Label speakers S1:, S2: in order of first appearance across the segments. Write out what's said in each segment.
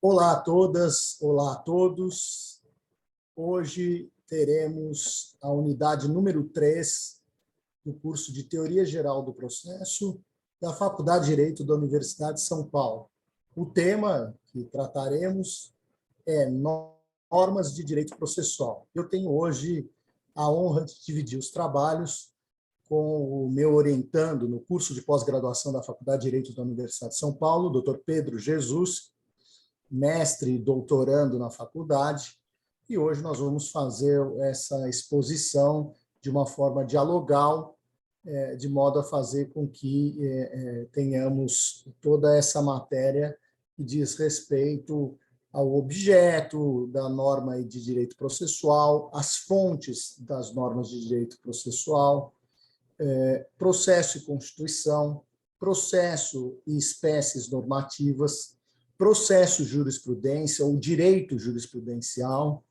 S1: Olá a todas, olá a todos. Hoje teremos a unidade número 3 do curso de Teoria Geral do Processo da Faculdade de Direito da Universidade de São Paulo. O tema que trataremos é normas de direito processual. Eu tenho hoje a honra de dividir os trabalhos com o meu orientando no curso de pós-graduação da Faculdade de Direito da Universidade de São Paulo, Dr. Pedro Jesus, mestre e doutorando na faculdade, e hoje nós vamos fazer essa exposição de uma forma dialogal, de modo a fazer com que tenhamos toda essa matéria que diz respeito ao objeto da norma de direito processual, as fontes das normas de direito processual, processo e constituição, processo e espécies normativas, processo e jurisprudência ou direito jurisprudencial,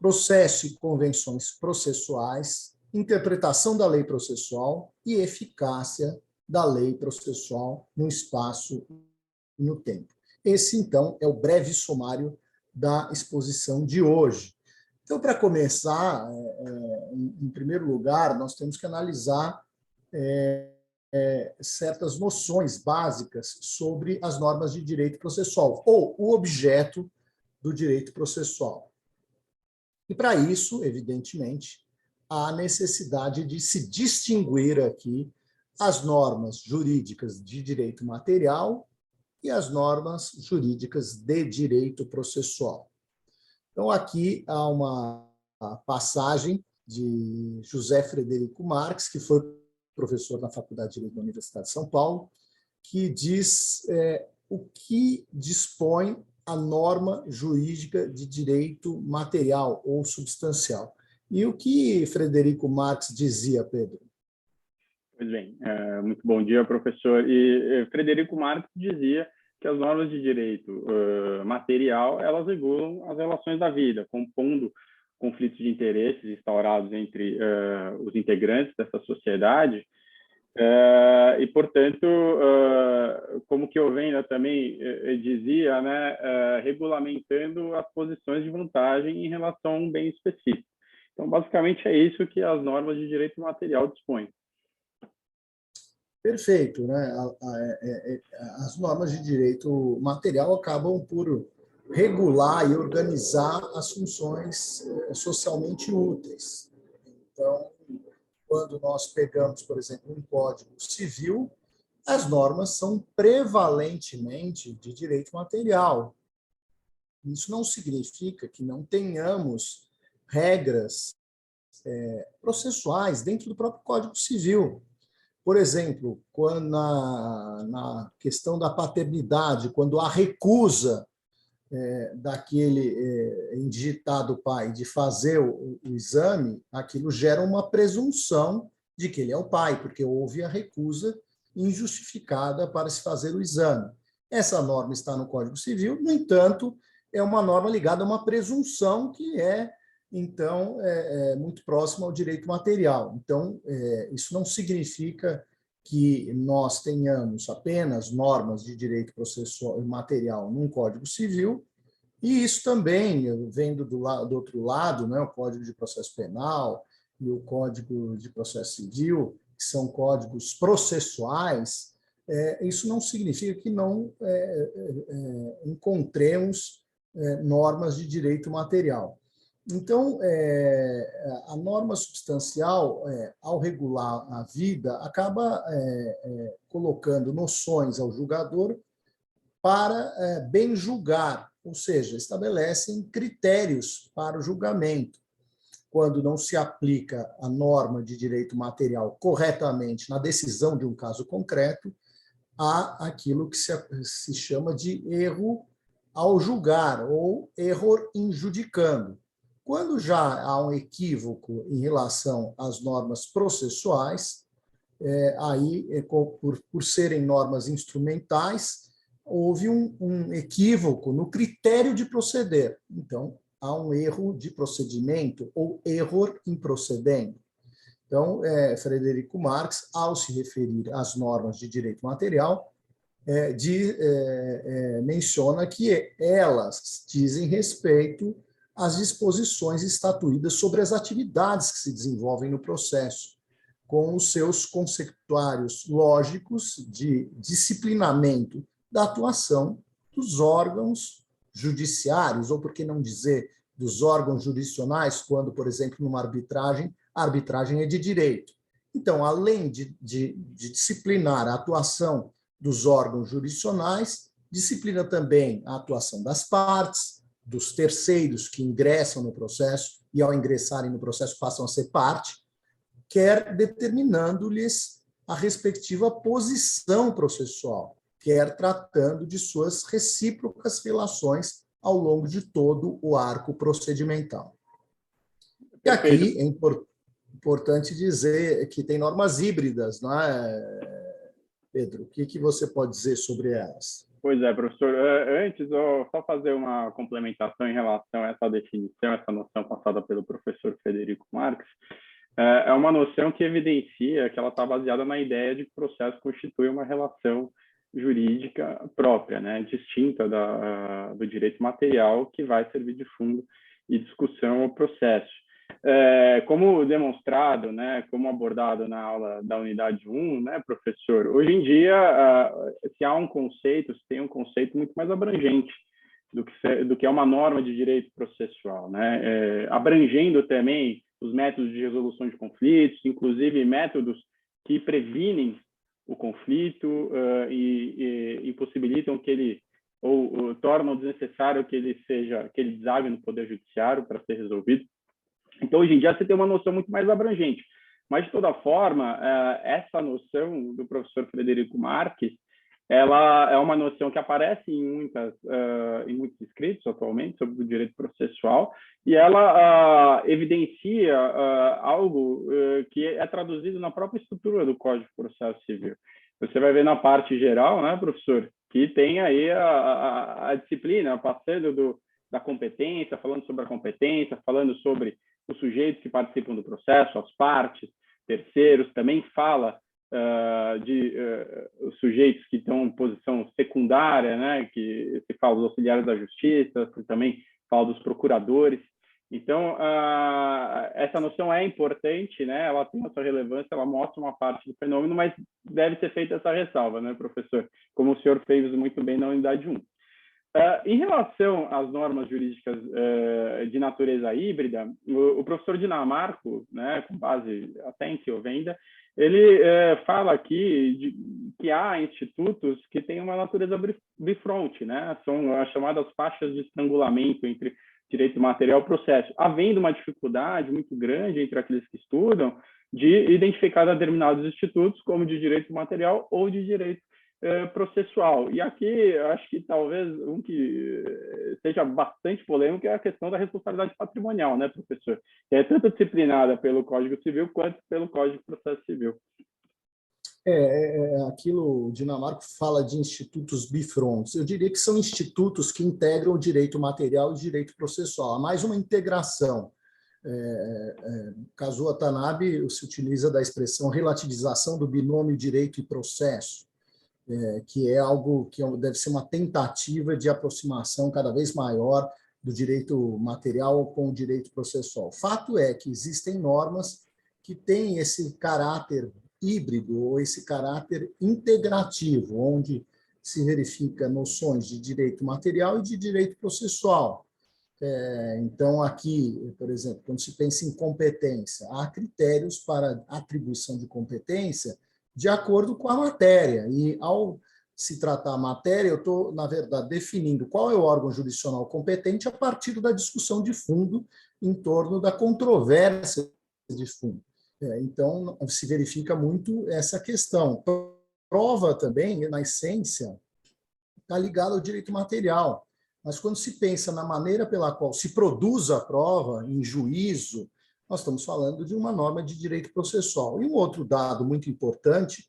S1: processo e convenções processuais, interpretação da lei processual e eficácia da lei processual no espaço e no tempo. Esse, então, é o breve sumário da exposição de hoje. Então, para começar, em primeiro lugar, nós temos que analisar certas noções básicas sobre as normas de direito processual, ou o objeto do direito processual. E, para isso, evidentemente, há necessidade de se distinguir aqui as normas jurídicas de direito material e as normas jurídicas de direito processual. Então, aqui há uma passagem de José Frederico Marx, que foi professor na Faculdade de Direito da Universidade de São Paulo, que diz o que dispõe a norma jurídica de direito material ou substancial. E o que Frederico Marx dizia, Pedro?
S2: Pois bem, muito bom dia, professor. E Frederico Marx dizia que as normas de direito material, elas regulam as relações da vida, compondo conflitos de interesses instaurados entre os integrantes dessa sociedade, e, portanto, como que Ovenda também dizia, né, regulamentando as posições de vantagem em relação a um bem específico. Então, basicamente, é isso que as normas de direito material dispõem.
S1: Perfeito, né? As normas de direito material acabam por regular e organizar as funções socialmente úteis. Então, quando nós pegamos, por exemplo, um Código Civil, as normas são prevalentemente de direito material. Isso não significa que não tenhamos regras processuais dentro do próprio Código Civil. Por exemplo, quando na questão da paternidade, quando há recusa daquele indigitado pai de fazer o exame, aquilo gera uma presunção de que ele é o pai, porque houve a recusa injustificada para se fazer o exame. Essa norma está no Código Civil, no entanto, é uma norma ligada a uma presunção que então, muito próxima ao direito material. Então, isso não significa que nós tenhamos apenas normas de direito processual e material num Código Civil, e isso também, vendo do outro lado, né, o Código de Processo Penal e o Código de Processo Civil, que são códigos processuais, isso não significa que não encontremos normas de direito material. Então, a norma substancial, ao regular a vida, acaba colocando noções ao julgador para bem julgar, ou seja, estabelecem critérios para o julgamento. Quando não se aplica a norma de direito material corretamente na decisão de um caso concreto, há aquilo que se chama de erro ao julgar, ou error injudicando. Quando já há um equívoco em relação às normas processuais, aí, por serem normas instrumentais, houve um equívoco no critério de proceder. Então, há um erro de procedimento ou error in procedendo. Então, Frederico Marx, ao se referir às normas de direito material, menciona que elas dizem respeito às disposições estatuídas sobre as atividades que se desenvolvem no processo, com os seus conceituários lógicos de disciplinamento da atuação dos órgãos judiciários, ou por que não dizer dos órgãos jurisdicionais, quando, por exemplo, numa arbitragem, a arbitragem é de direito. Então, além de disciplinar a atuação dos órgãos jurisdicionais, disciplina também a atuação das partes, dos terceiros que ingressam no processo e, ao ingressarem no processo, passam a ser parte, quer determinando-lhes a respectiva posição processual, quer tratando de suas recíprocas relações ao longo de todo o arco procedimental. E aqui é importante dizer que tem normas híbridas, não é, Pedro? O que você pode dizer sobre elas?
S2: Pois é, professor. Antes, eu só fazer uma complementação em relação a essa definição, essa noção passada pelo professor Frederico Marques. É uma noção que evidencia que ela está baseada na ideia de que o processo constitui uma relação jurídica própria, né, distinta do direito material, que vai servir de fundo e discussão ao processo. Como demonstrado, né, como abordado na aula da unidade 1, né, professor, hoje em dia, se há um conceito, se tem um conceito muito mais abrangente do que é uma norma de direito processual, né, abrangendo também os métodos de resolução de conflitos, inclusive métodos que previnem o conflito e impossibilitam que ele, ou tornam desnecessário que ele desague no Poder Judiciário para ser resolvido. Então, hoje em dia, você tem uma noção muito mais abrangente. Mas, de toda forma, essa noção do professor Frederico Marques, ela é uma noção que aparece em muitos escritos atualmente sobre o direito processual, e ela evidencia algo que é traduzido na própria estrutura do Código de Processo Civil. Você vai ver na parte geral, né, professor, que tem aí a disciplina, passando da competência, falando sobre a competência, falando sobre os sujeitos que participam do processo, as partes, terceiros, também fala de os sujeitos que estão em posição secundária, né, que se fala dos auxiliares da justiça, que também fala dos procuradores. Então, essa noção é importante, né, ela tem a sua relevância, ela mostra uma parte do fenômeno, mas deve ser feita essa ressalva, né, professor? Como o senhor fez muito bem na unidade 1. Em relação às normas jurídicas de natureza híbrida, o professor Dinamarco, né, com base até em Ciovenda, ele fala aqui que há institutos que têm uma natureza bifronte, né? São as chamadas faixas de estrangulamento entre direito material e processo, havendo uma dificuldade muito grande entre aqueles que estudam de identificar determinados institutos como de direito material ou de direito processual. E aqui, acho que talvez um que seja bastante polêmico é a questão da responsabilidade patrimonial, né, professor? Que é tanto disciplinada pelo Código Civil quanto pelo Código de Processo Civil.
S1: Aquilo, o Dinamarco fala de institutos bifrontes. Eu diria que são institutos que integram o direito material e o direito processual. Há mais uma integração. No caso Watanabe, se utiliza da expressão relativização do binômio direito e processo, que é algo que deve ser uma tentativa de aproximação cada vez maior do direito material com o direito processual. Fato é que existem normas que têm esse caráter híbrido ou esse caráter integrativo, onde se verifica noções de direito material e de direito processual. Então, aqui, por exemplo, quando se pensa em competência, há critérios para atribuição de competência de acordo com a matéria. E, ao se tratar a matéria, eu estou, na verdade, definindo qual é o órgão jurisdicional competente a partir da discussão de fundo em torno da controvérsia de fundo. Então, se verifica muito essa questão. Prova também, na essência, está ligada ao direito material. Mas quando se pensa na maneira pela qual se produz a prova, em juízo, nós estamos falando de uma norma de direito processual. E um outro dado muito importante,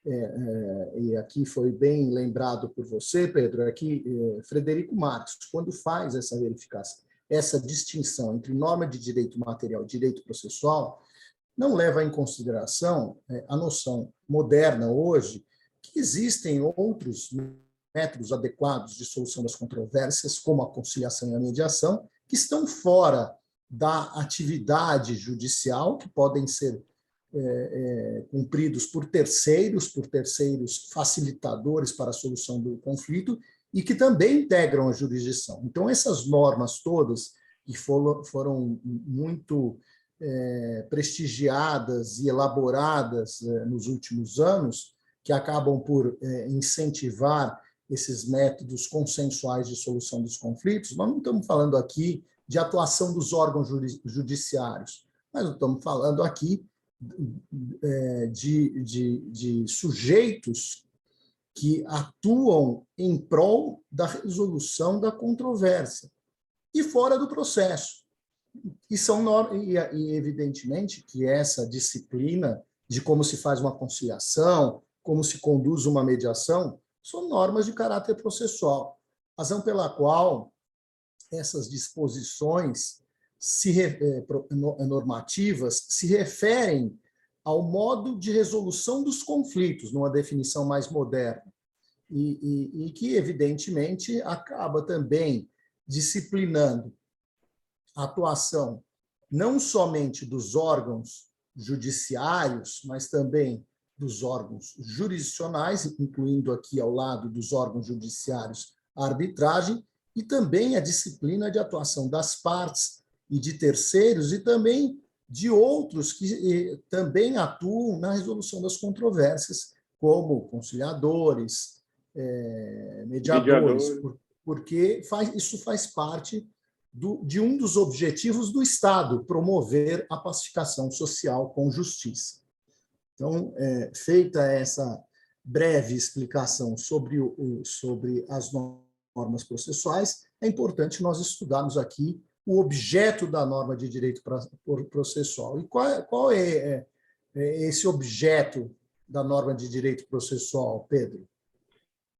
S1: e aqui foi bem lembrado por você, Pedro, é que Frederico Marques, quando faz essa verificação, essa distinção entre norma de direito material e direito processual, não leva em consideração a noção moderna hoje que existem outros métodos adequados de solução das controvérsias, como a conciliação e a mediação, que estão fora da atividade judicial, que podem ser cumpridos por terceiros facilitadores para a solução do conflito, e que também integram a jurisdição. Então, essas normas todas, que foram muito prestigiadas e elaboradas nos últimos anos, que acabam por incentivar esses métodos consensuais de solução dos conflitos, nós não estamos falando aqui de atuação dos órgãos judiciários, mas estamos falando aqui de sujeitos que atuam em prol da resolução da controvérsia e fora do processo. E evidentemente que essa disciplina de como se faz uma conciliação, como se conduz uma mediação, são normas de caráter processual, razão pela qual essas disposições normativas se referem ao modo de resolução dos conflitos, numa definição mais moderna, e que, evidentemente, acaba também disciplinando a atuação não somente dos órgãos judiciários, mas também dos órgãos jurisdicionais, incluindo aqui ao lado dos órgãos judiciários a arbitragem, e também a disciplina de atuação das partes e de terceiros, e também de outros que também atuam na resolução das controvérsias, como conciliadores, mediadores, porque isso faz parte de um dos objetivos do Estado, promover a pacificação social com justiça. Então, feita essa breve explicação sobre as normas processuais, é importante nós estudarmos aqui o objeto da norma de direito processual. E qual é esse objeto da norma de direito processual, Pedro?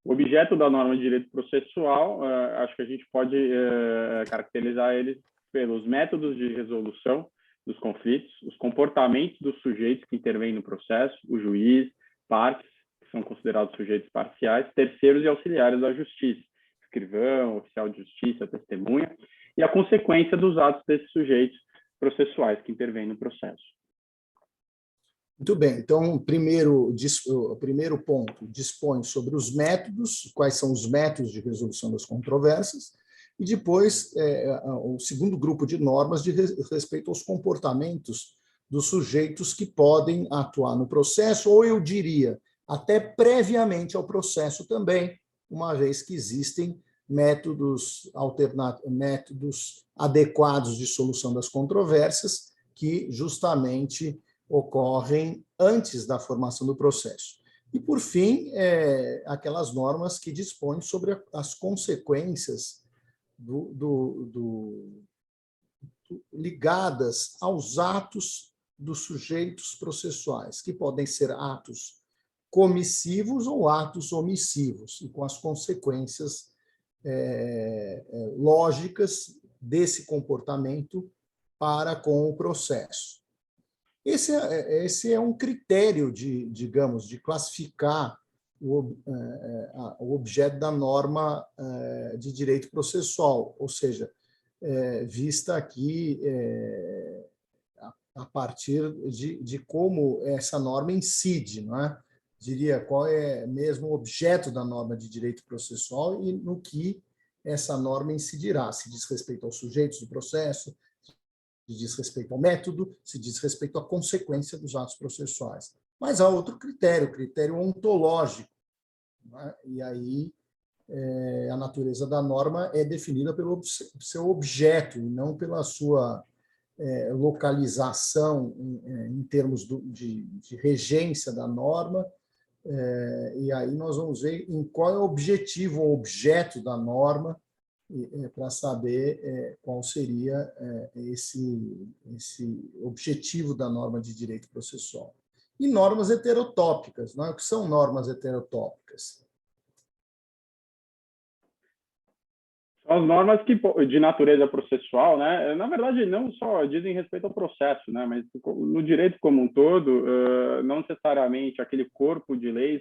S2: O objeto da norma de direito processual, acho que a gente pode caracterizar eles pelos métodos de resolução dos conflitos, os comportamentos dos sujeitos que intervêm no processo, o juiz, partes, que são considerados sujeitos parciais, terceiros e auxiliares da justiça, escrivão, oficial de justiça, testemunha, e a consequência dos atos desses sujeitos processuais que intervêm no processo.
S1: Muito bem. Então, o primeiro ponto dispõe sobre os métodos, quais são os métodos de resolução das controvérsias, e depois o segundo grupo de normas de respeito aos comportamentos dos sujeitos que podem atuar no processo, ou eu diria, até previamente ao processo também, uma vez que existem métodos adequados de solução das controvérsias que justamente ocorrem antes da formação do processo. E, por fim, aquelas normas que dispõem sobre as consequências ligadas aos atos dos sujeitos processuais, que podem ser atos comissivos ou atos omissivos, e com as consequências lógicas desse comportamento para com o processo. Esse é um critério de classificar o objeto da norma de direito processual, ou seja, vista aqui a partir de como essa norma incide, não é? Diria qual é mesmo o objeto da norma de direito processual e no que essa norma incidirá, se diz respeito aos sujeitos do processo, se diz respeito ao método, se diz respeito à consequência dos atos processuais. Mas há outro critério, o critério ontológico, né? E aí a natureza da norma é definida pelo seu objeto, e não pela sua localização em termos de regência da norma. E aí nós vamos ver em qual é o objetivo ou objeto da norma, para saber qual seria esse objetivo da norma de direito processual. E normas heterotópicas, não é? O que são normas heterotópicas?
S2: São as normas de natureza processual, né? Na verdade, não só dizem respeito ao processo, né? Mas no direito como um todo, não necessariamente aquele corpo de leis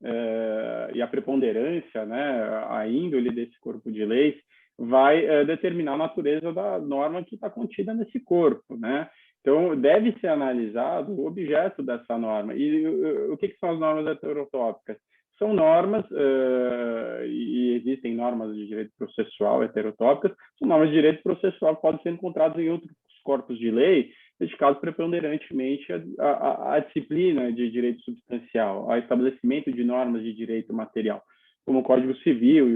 S2: e a preponderância, né, a índole desse corpo de leis, vai determinar a natureza da norma que está contida nesse corpo, né? Então, deve ser analisado o objeto dessa norma. E o que são as normas heterotópicas? São normas, e existem normas de direito processual heterotópicas, são normas de direito processual que podem ser encontradas em outros corpos de lei, dedicados preponderantemente à disciplina de direito substancial, ao estabelecimento de normas de direito material, como o Código Civil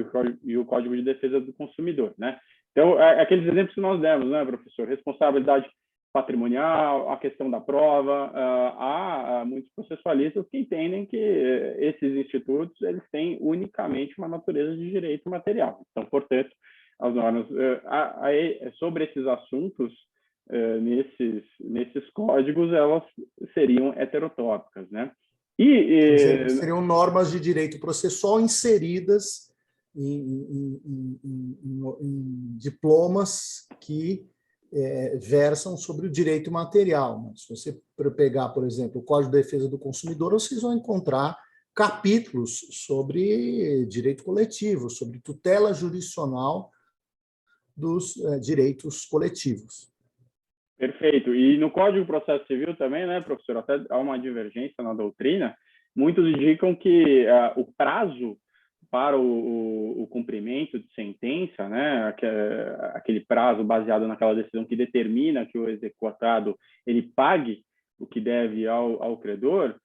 S2: e o Código de Defesa do Consumidor, né? Então, aqueles exemplos que nós demos, né, professor? Responsabilidade patrimonial, a questão da prova, há muitos processualistas que entendem que esses institutos eles têm unicamente uma natureza de direito material. Então, portanto, as normas sobre esses assuntos, nesses códigos, elas seriam heterotópicas, né?
S1: Seriam normas de direito processual inseridas em diplomas que versam sobre o direito material. Mas se você pegar, por exemplo, o Código de Defesa do Consumidor, vocês vão encontrar capítulos sobre direito coletivo, sobre tutela jurisdicional dos direitos coletivos.
S2: Perfeito. E no Código de Processo Civil também, né, professor, até há uma divergência na doutrina, muitos indicam que o prazo para o cumprimento de sentença, né, aquele prazo baseado naquela decisão que determina que o executado ele pague o que deve ao credor,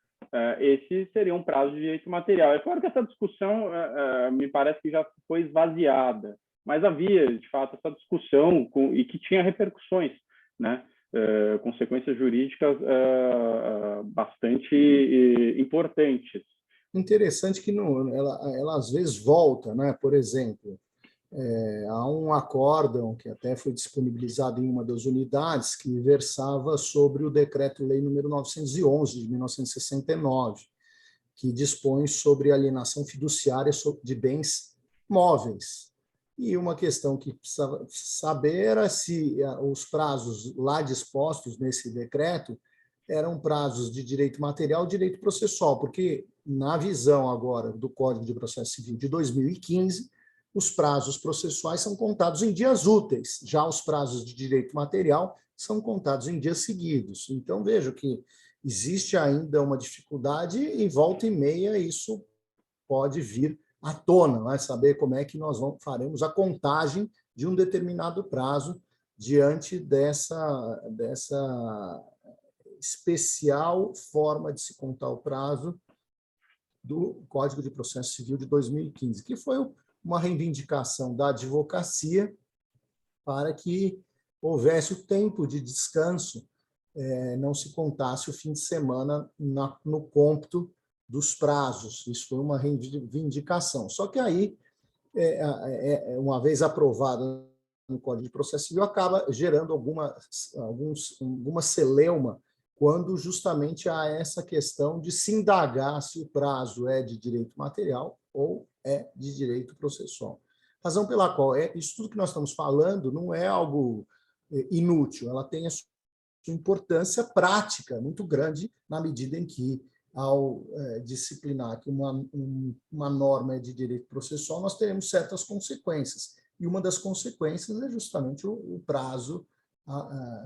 S2: esse seria um prazo de direito material. É claro que essa discussão me parece que já foi esvaziada, mas havia, de fato, essa discussão e que tinha repercussões, né? Consequências jurídicas bastante importantes.
S1: Interessante que ela às vezes volta, né? Por exemplo, há um acórdão que até foi disponibilizado em uma das unidades que versava sobre o Decreto-Lei número 911 de 1969, que dispõe sobre alienação fiduciária de bens móveis. E uma questão que precisava saber era se os prazos lá dispostos nesse decreto eram prazos de direito material ou direito processual, porque na visão agora do Código de Processo Civil de 2015, os prazos processuais são contados em dias úteis, já os prazos de direito material são contados em dias seguidos. Então, vejo que existe ainda uma dificuldade e volta e meia isso pode vir à tona, vai saber como é que nós faremos a contagem de um determinado prazo diante dessa especial forma de se contar o prazo do Código de Processo Civil de 2015, que foi uma reivindicação da advocacia para que houvesse o tempo de descanso, não se contasse o fim de semana no cômputo dos prazos. Isso foi uma reivindicação. Só que aí, uma vez aprovada no Código de Processo Civil, acaba gerando alguma celeuma quando justamente há essa questão de se indagar se o prazo é de direito material ou é de direito processual. Razão pela qual isso tudo que nós estamos falando não é algo inútil, ela tem a sua importância prática muito grande na medida em que, ao disciplinar que uma norma é de direito processual, nós teremos certas consequências. E uma das consequências é justamente o prazo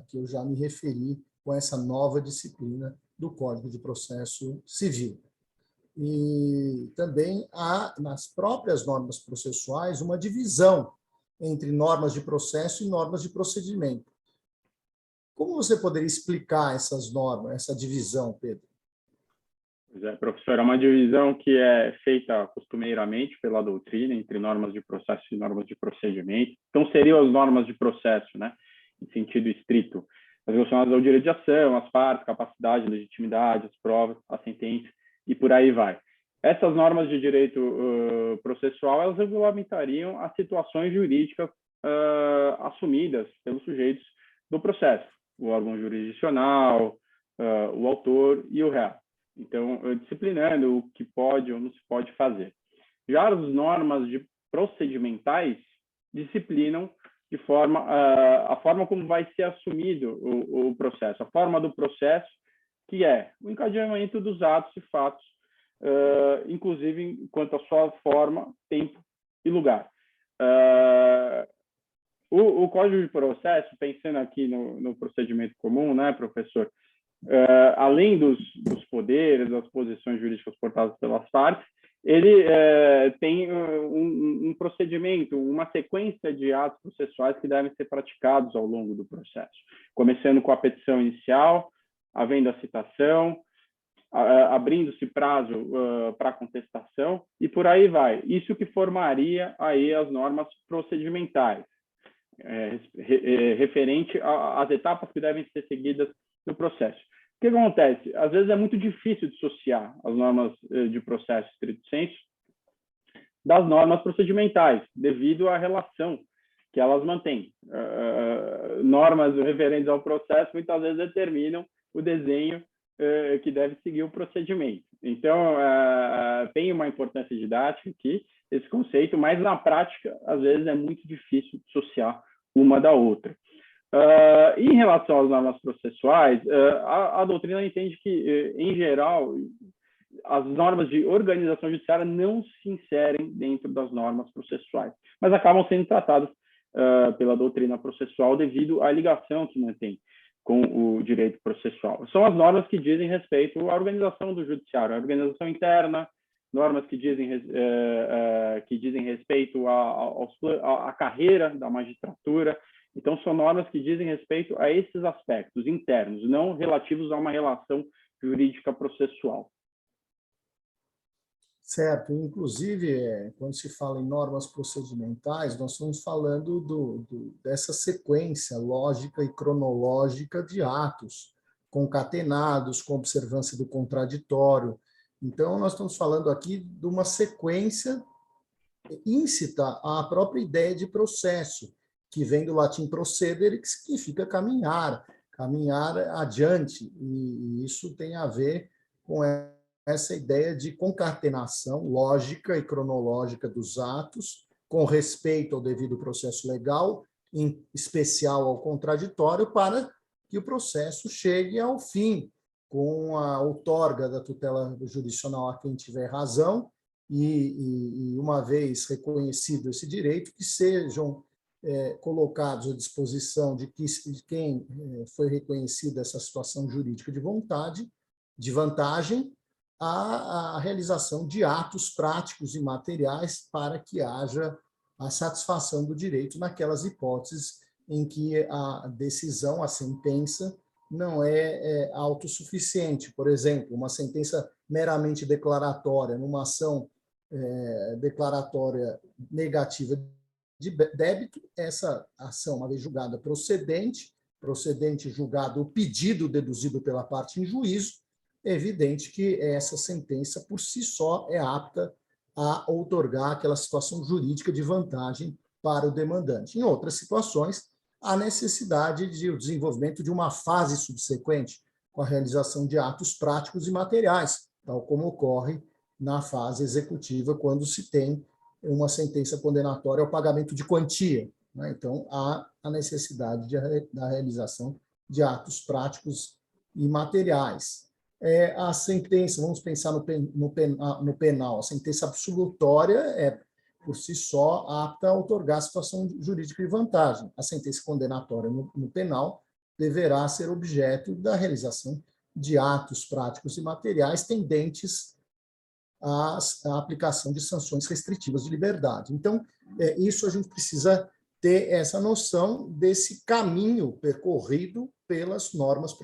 S1: que eu já me referi com essa nova disciplina do Código de Processo Civil. E também há, nas próprias normas processuais, uma divisão entre normas de processo e normas de procedimento. Como você poderia explicar essas normas, essa divisão, Pedro?
S2: Pois é, professor, é uma divisão que é feita costumeiramente pela doutrina entre normas de processo e normas de procedimento. Então, seriam as normas de processo, né, em sentido estrito, as relacionadas ao direito de ação, as partes, capacidade, legitimidade, as provas, a sentença e por aí vai. Essas normas de direito processual, elas regulamentariam as situações jurídicas assumidas pelos sujeitos do processo, o órgão jurisdicional, o autor e o réu. Então, disciplinando o que pode ou não se pode fazer. Já as normas procedimentais disciplinam de a forma como vai ser assumido o processo, a forma do processo, que é o encadeamento dos atos e fatos inclusive quanto à sua forma, tempo e lugar. O Código de Processo, pensando aqui no procedimento comum, né, professor, além dos poderes, das posições jurídicas portadas pelas partes, ele tem um procedimento, uma sequência de atos processuais que devem ser praticados ao longo do processo, começando com a petição inicial, havendo a citação, abrindo-se prazo para contestação e por aí vai. Isso que formaria aí as normas procedimentais, referente às etapas que devem ser seguidas no processo. O que acontece? Às vezes é muito difícil dissociar as normas de processo estrito sensu das normas procedimentais, devido à relação que elas mantêm. Normas referentes ao processo muitas vezes determinam o desenho que deve seguir o procedimento. Então, tem uma importância didática aqui, esse conceito, mas na prática, às vezes, é muito difícil dissociar uma da outra. Em relação às normas processuais, a doutrina entende que, em geral, as normas de organização judiciária não se inserem dentro das normas processuais, mas acabam sendo tratadas pela doutrina processual devido à ligação que mantém com o direito processual. São as normas que dizem respeito à organização do judiciário, à organização interna, normas que dizem respeito à carreira da magistratura. Então, são normas que dizem respeito a esses aspectos internos, não relativos a uma relação jurídica processual.
S1: Certo. Inclusive, quando se fala em normas procedimentais, nós estamos falando dessa sequência lógica e cronológica de atos concatenados, com observância do contraditório. Então, nós estamos falando aqui de uma sequência íncita à própria ideia de processo, que vem do latim procedere, que significa caminhar adiante, e isso tem a ver com essa ideia de concatenação lógica e cronológica dos atos, com respeito ao devido processo legal, em especial ao contraditório, para que o processo chegue ao fim, com a outorga da tutela jurisdicional a quem tiver razão, e uma vez reconhecido esse direito, que sejam colocados à disposição de quem foi reconhecida essa situação jurídica de vantagem, a realização de atos práticos e materiais para que haja a satisfação do direito naquelas hipóteses em que a decisão, a sentença, não é autossuficiente. Por exemplo, uma sentença meramente declaratória, numa ação declaratória negativa de débito, essa ação, uma vez julgada procedente julgado o pedido deduzido pela parte em juízo, é evidente que essa sentença, por si só, é apta a outorgar aquela situação jurídica de vantagem para o demandante. Em outras situações, há necessidade de o desenvolvimento de uma fase subsequente, com a realização de atos práticos e materiais, tal como ocorre na fase executiva, quando se tem uma sentença condenatória ao pagamento de quantia. Então, há a necessidade da realização de atos práticos e materiais. A sentença, vamos pensar no penal, a sentença absolutória é, por si só, apta a outorgar a situação jurídica de vantagem. A sentença condenatória no penal deverá ser objeto da realização de atos práticos e materiais tendentes à aplicação de sanções restritivas de liberdade. Então, isso a gente precisa ter essa noção desse caminho percorrido pelas normas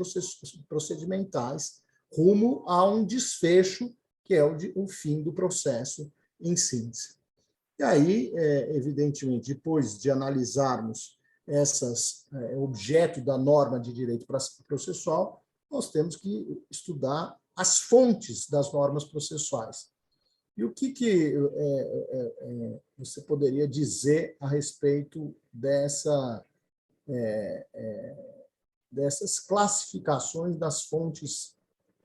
S1: procedimentais rumo a um desfecho, que é o fim do processo em síntese. E aí, evidentemente, depois de analisarmos objeto da norma de direito processual, nós temos que estudar as fontes das normas processuais. E o que você poderia dizer a respeito dessas classificações das fontes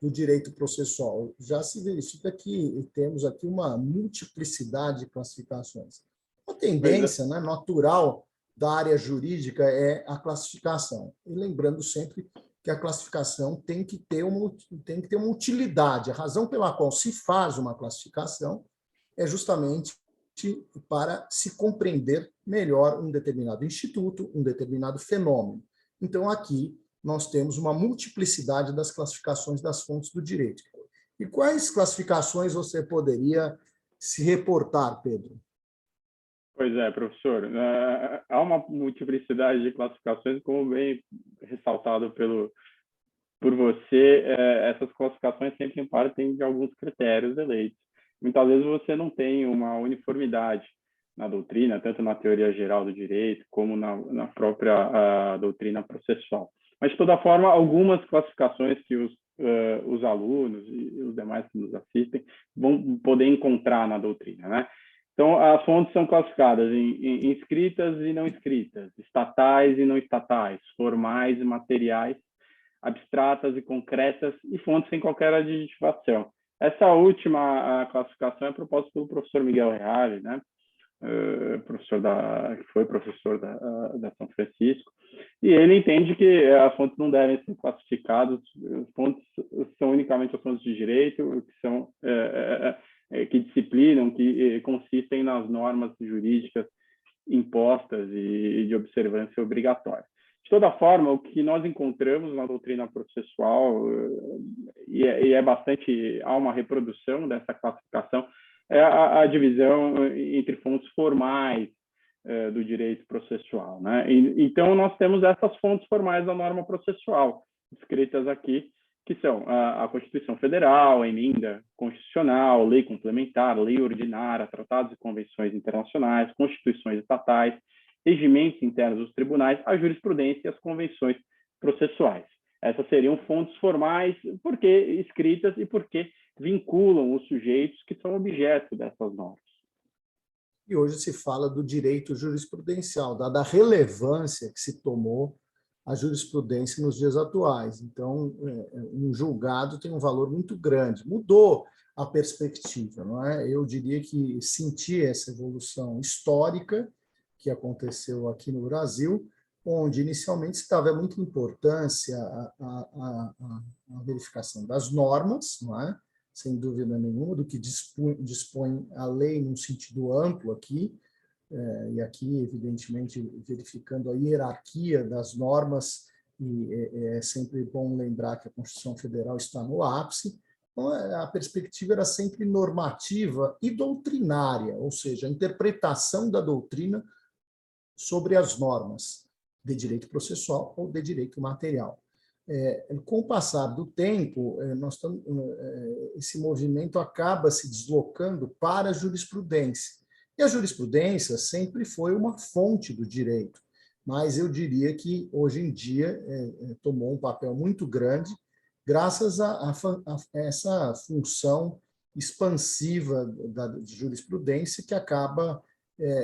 S1: do direito processual? Já se verifica que temos aqui uma multiplicidade de classificações. A tendência natural da área jurídica é a classificação. E lembrando sempre que a classificação tem que ter uma utilidade. A razão pela qual se faz uma classificação é justamente para se compreender melhor um determinado instituto, um determinado fenômeno. Então, aqui, nós temos uma multiplicidade das classificações das fontes do direito. E quais classificações você poderia se reportar, Pedro?
S2: Pois é, professor. Há uma multiplicidade de classificações, como bem ressaltado por você, essas classificações sempre partem de alguns critérios eleitos. Muitas vezes você não tem uma uniformidade na doutrina, tanto na teoria geral do direito, como na própria doutrina processual. Mas, de toda forma, algumas classificações que os alunos e os demais que nos assistem vão poder encontrar na doutrina, né? Então, as fontes são classificadas em escritas e não escritas, estatais e não estatais, formais e materiais, abstratas e concretas, e fontes sem qualquer adjetivação. Essa última classificação é proposta pelo professor Miguel Reale, né? Que foi professor da São Francisco, e ele entende que as fontes não devem ser classificadas, as fontes são unicamente as fontes de direito, que são que disciplinam, que consistem nas normas jurídicas impostas e de observância obrigatória. De toda forma, o que nós encontramos na doutrina processual, há uma reprodução dessa classificação, é a divisão entre fontes formais do direito processual, né? Então, nós temos essas fontes formais da norma processual, escritas aqui, que são a Constituição Federal, a Emenda Constitucional, Lei Complementar, Lei Ordinária, Tratados e Convenções Internacionais, Constituições Estatais, regimentos internos dos tribunais, a jurisprudência e as convenções processuais. Essas seriam fontes formais, porque escritas e porque vinculam os sujeitos que são objeto dessas normas.
S1: E hoje se fala do direito jurisprudencial, dada a relevância que se tomou a jurisprudência nos dias atuais. Então, um julgado tem um valor muito grande. Mudou a perspectiva, não é? Eu diria que senti essa evolução histórica que aconteceu aqui no Brasil, onde inicialmente se dava muita importância à verificação das normas, não é? Sem dúvida nenhuma, do que dispõe a lei num sentido amplo aqui, e aqui, evidentemente, verificando a hierarquia das normas, e é sempre bom lembrar que a Constituição Federal está no ápice. Então, a perspectiva era sempre normativa e doutrinária, ou seja, a interpretação da doutrina sobre as normas de direito processual ou de direito material. Com o passar do tempo, esse movimento acaba se deslocando para a jurisprudência. E a jurisprudência sempre foi uma fonte do direito, mas eu diria que, hoje em dia, tomou um papel muito grande, graças a essa função expansiva da jurisprudência, que acaba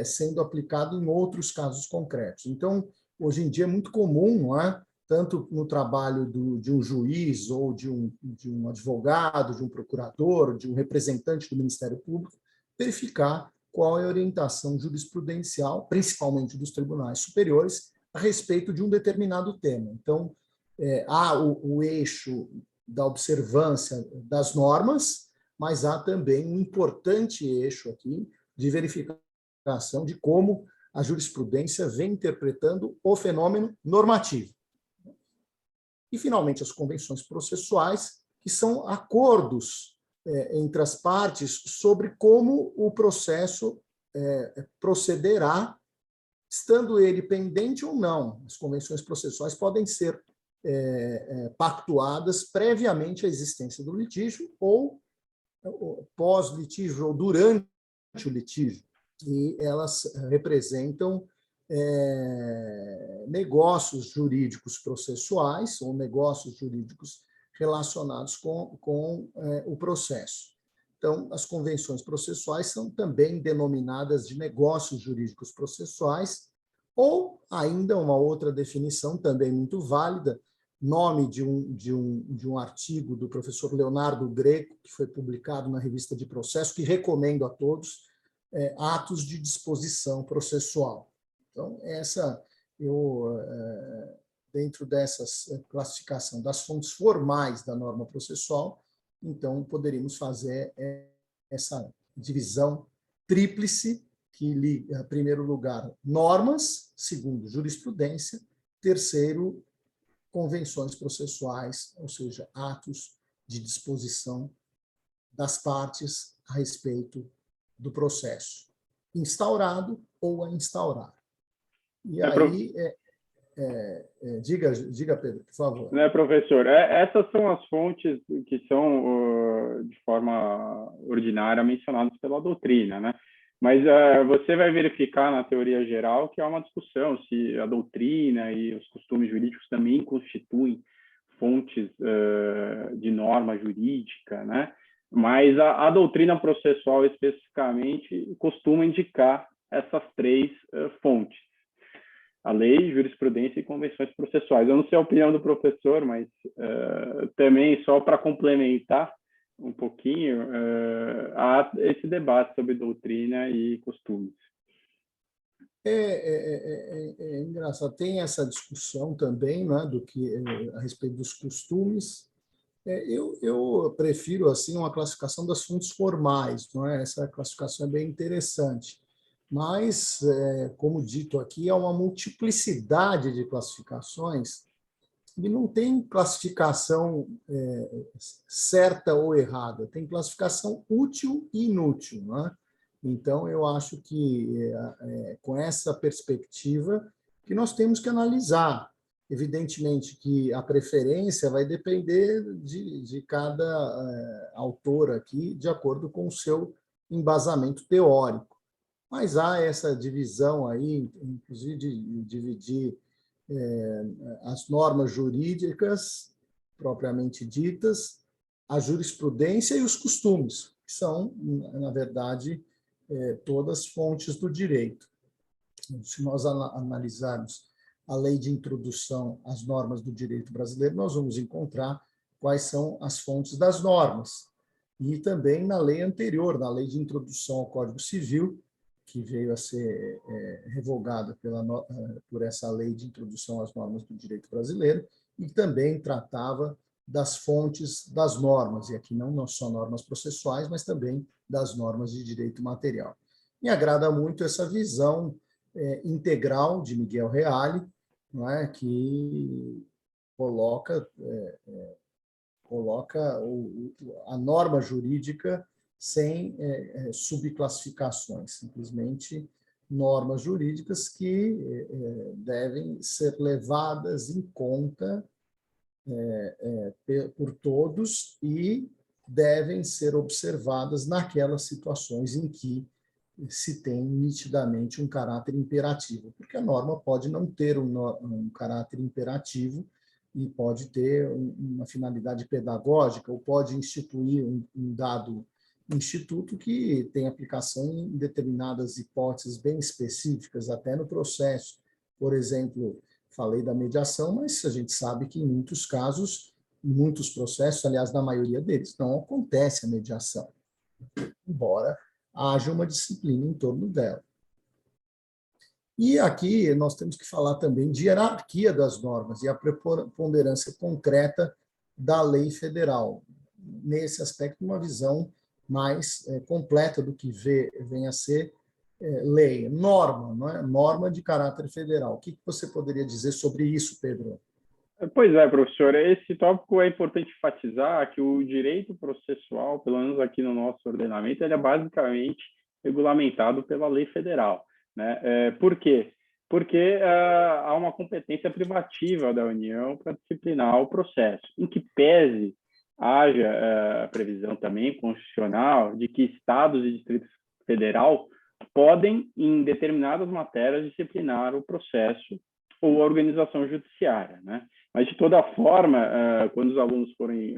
S1: sendo aplicado em outros casos concretos. Então, hoje em dia é muito comum, não é? Tanto no trabalho de um juiz ou de um advogado, de um procurador, de um representante do Ministério Público, verificar qual é a orientação jurisprudencial, principalmente dos tribunais superiores, a respeito de um determinado tema. Então, há o eixo da observância das normas, mas há também um importante eixo aqui de verificação de como a jurisprudência vem interpretando o fenômeno normativo. E, finalmente, as convenções processuais, que são acordos entre as partes sobre como o processo procederá, estando ele pendente ou não. As convenções processuais podem ser pactuadas previamente à existência do litígio ou pós-litígio ou durante o litígio. E elas representam negócios jurídicos processuais ou negócios jurídicos relacionados com o processo. Então, as convenções processuais são também denominadas de negócios jurídicos processuais, ou ainda uma outra definição também muito válida, nome de um artigo do professor Leonardo Greco, que foi publicado na Revista de Processo, que recomendo a todos, atos de disposição processual. Então, dentro dessa classificação das fontes formais da norma processual, então poderíamos fazer essa divisão tríplice que liga, em primeiro lugar, normas, segundo, jurisprudência, terceiro, convenções processuais, ou seja, atos de disposição das partes a respeito do processo, instaurado ou a instaurar. E aí, diga, Pedro, por favor.
S2: Né, professor? Essas são as fontes que são, de forma ordinária, mencionadas pela doutrina, né? Mas você vai verificar na teoria geral que há uma discussão se a doutrina e os costumes jurídicos também constituem fontes de norma jurídica, né? Mas a doutrina processual, especificamente, costuma indicar essas três fontes: a lei, jurisprudência e convenções processuais. Eu não sei a opinião do professor, mas também, só para complementar um pouquinho, há esse debate sobre doutrina e costumes.
S1: É engraçado, tem essa discussão também, né, a respeito dos costumes. Eu prefiro assim uma classificação das fontes formais, não é? Essa classificação é bem interessante. Mas, como dito aqui, há uma multiplicidade de classificações e não tem classificação certa ou errada, tem classificação útil e inútil, não é? Então, eu acho que, com essa perspectiva, que nós temos que analisar. Evidentemente que a preferência vai depender de cada autor aqui, de acordo com o seu embasamento teórico. Mas há essa divisão aí, inclusive de dividir as normas jurídicas propriamente ditas, a jurisprudência e os costumes, que são, na verdade, todas fontes do direito. Se nós analisarmos a lei de introdução às normas do direito brasileiro, nós vamos encontrar quais são as fontes das normas. E também na lei anterior, na lei de introdução ao Código Civil, que veio a ser revogada por essa lei de introdução às normas do direito brasileiro, e também tratava das fontes das normas, e aqui não só normas processuais, mas também das normas de direito material. Me agrada muito essa visão integral de Miguel Reale, não é, que coloca a norma jurídica sem subclassificações, simplesmente normas jurídicas que devem ser levadas em conta por todos e devem ser observadas naquelas situações em que se tem nitidamente um caráter imperativo, porque a norma pode não ter um caráter imperativo e pode ter uma finalidade pedagógica, ou pode instituir um dado instituto que tem aplicação em determinadas hipóteses bem específicas, até no processo. Por exemplo, falei da mediação, mas a gente sabe que em muitos casos, em muitos processos, aliás, na maioria deles, não acontece a mediação, embora haja uma disciplina em torno dela. E aqui nós temos que falar também de hierarquia das normas e a preponderância concreta da lei federal. Nesse aspecto, uma visão mais completa do que vem a ser lei, norma, não é? Norma de caráter federal. O que você poderia dizer sobre isso, Pedro?
S2: Pois é, professor, esse tópico é importante enfatizar que o direito processual, pelo menos aqui no nosso ordenamento, ele é basicamente regulamentado pela lei federal, né? Por quê? Porque há uma competência privativa da União para disciplinar o processo, em que pese haja previsão também constitucional de que estados e distritos federal podem, em determinadas matérias, disciplinar o processo ou a organização judiciária, né? Mas, de toda forma, quando os alunos forem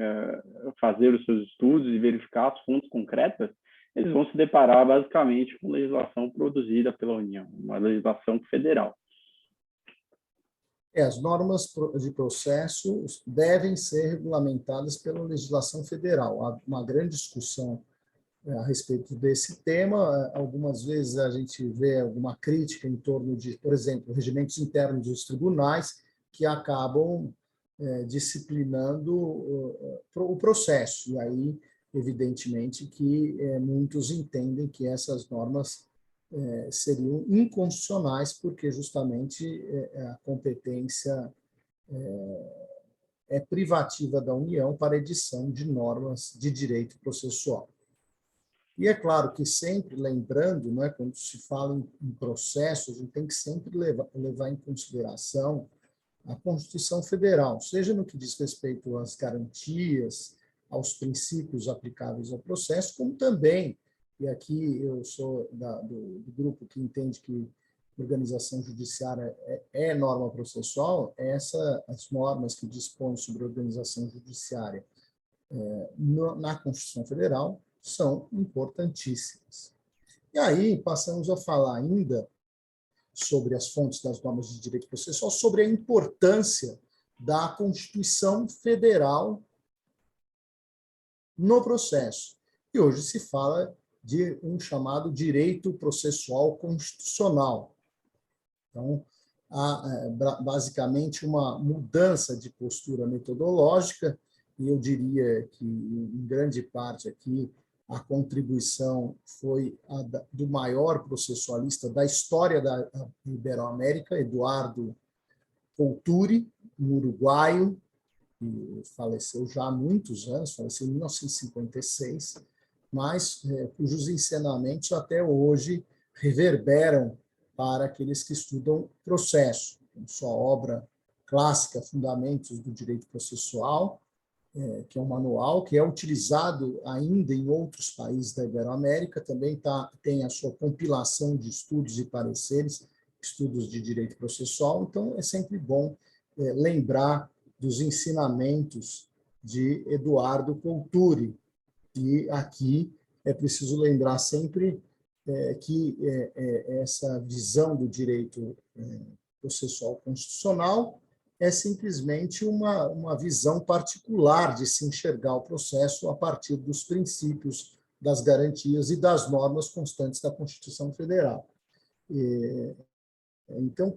S2: fazer os seus estudos e verificar as fontes concretas, eles vão se deparar, basicamente, com legislação produzida pela União, uma legislação federal.
S1: As normas de processo devem ser regulamentadas pela legislação federal. Há uma grande discussão a respeito desse tema. Algumas vezes a gente vê alguma crítica em torno de, por exemplo, regimentos internos dos tribunais, que acabam disciplinando o processo. E aí, evidentemente, que muitos entendem que essas normas seriam inconstitucionais, porque justamente a competência é privativa da União para edição de normas de direito processual. E é claro que sempre lembrando, né, quando se fala em processo, a gente tem que sempre levar em consideração a Constituição Federal, seja no que diz respeito às garantias, aos princípios aplicáveis ao processo, como também, e aqui eu sou do grupo que entende que organização judiciária é norma processual, as normas que dispõem sobre organização judiciária na Constituição Federal são importantíssimas. E aí passamos a falar ainda sobre as fontes das normas de direito processual, sobre a importância da Constituição Federal no processo. E hoje se fala de um chamado direito processual constitucional. Então, há basicamente uma mudança de postura metodológica, e eu diria que, em grande parte aqui, a contribuição foi do maior processualista da história da Iberoamérica, Eduardo Couturi, um uruguaio, que faleceu já há muitos anos, faleceu em 1956, mas cujos ensinamentos até hoje reverberam para aqueles que estudam processo. Sua obra clássica, Fundamentos do Direito Processual, que é um manual que é utilizado ainda em outros países da Iberoamérica, também tem a sua compilação de estudos e pareceres, estudos de direito processual, então é sempre bom lembrar dos ensinamentos de Eduardo Couturi. E aqui é preciso lembrar sempre que essa visão do direito processual constitucional é simplesmente uma visão particular de se enxergar o processo a partir dos princípios, das garantias e das normas constantes da Constituição Federal. Então,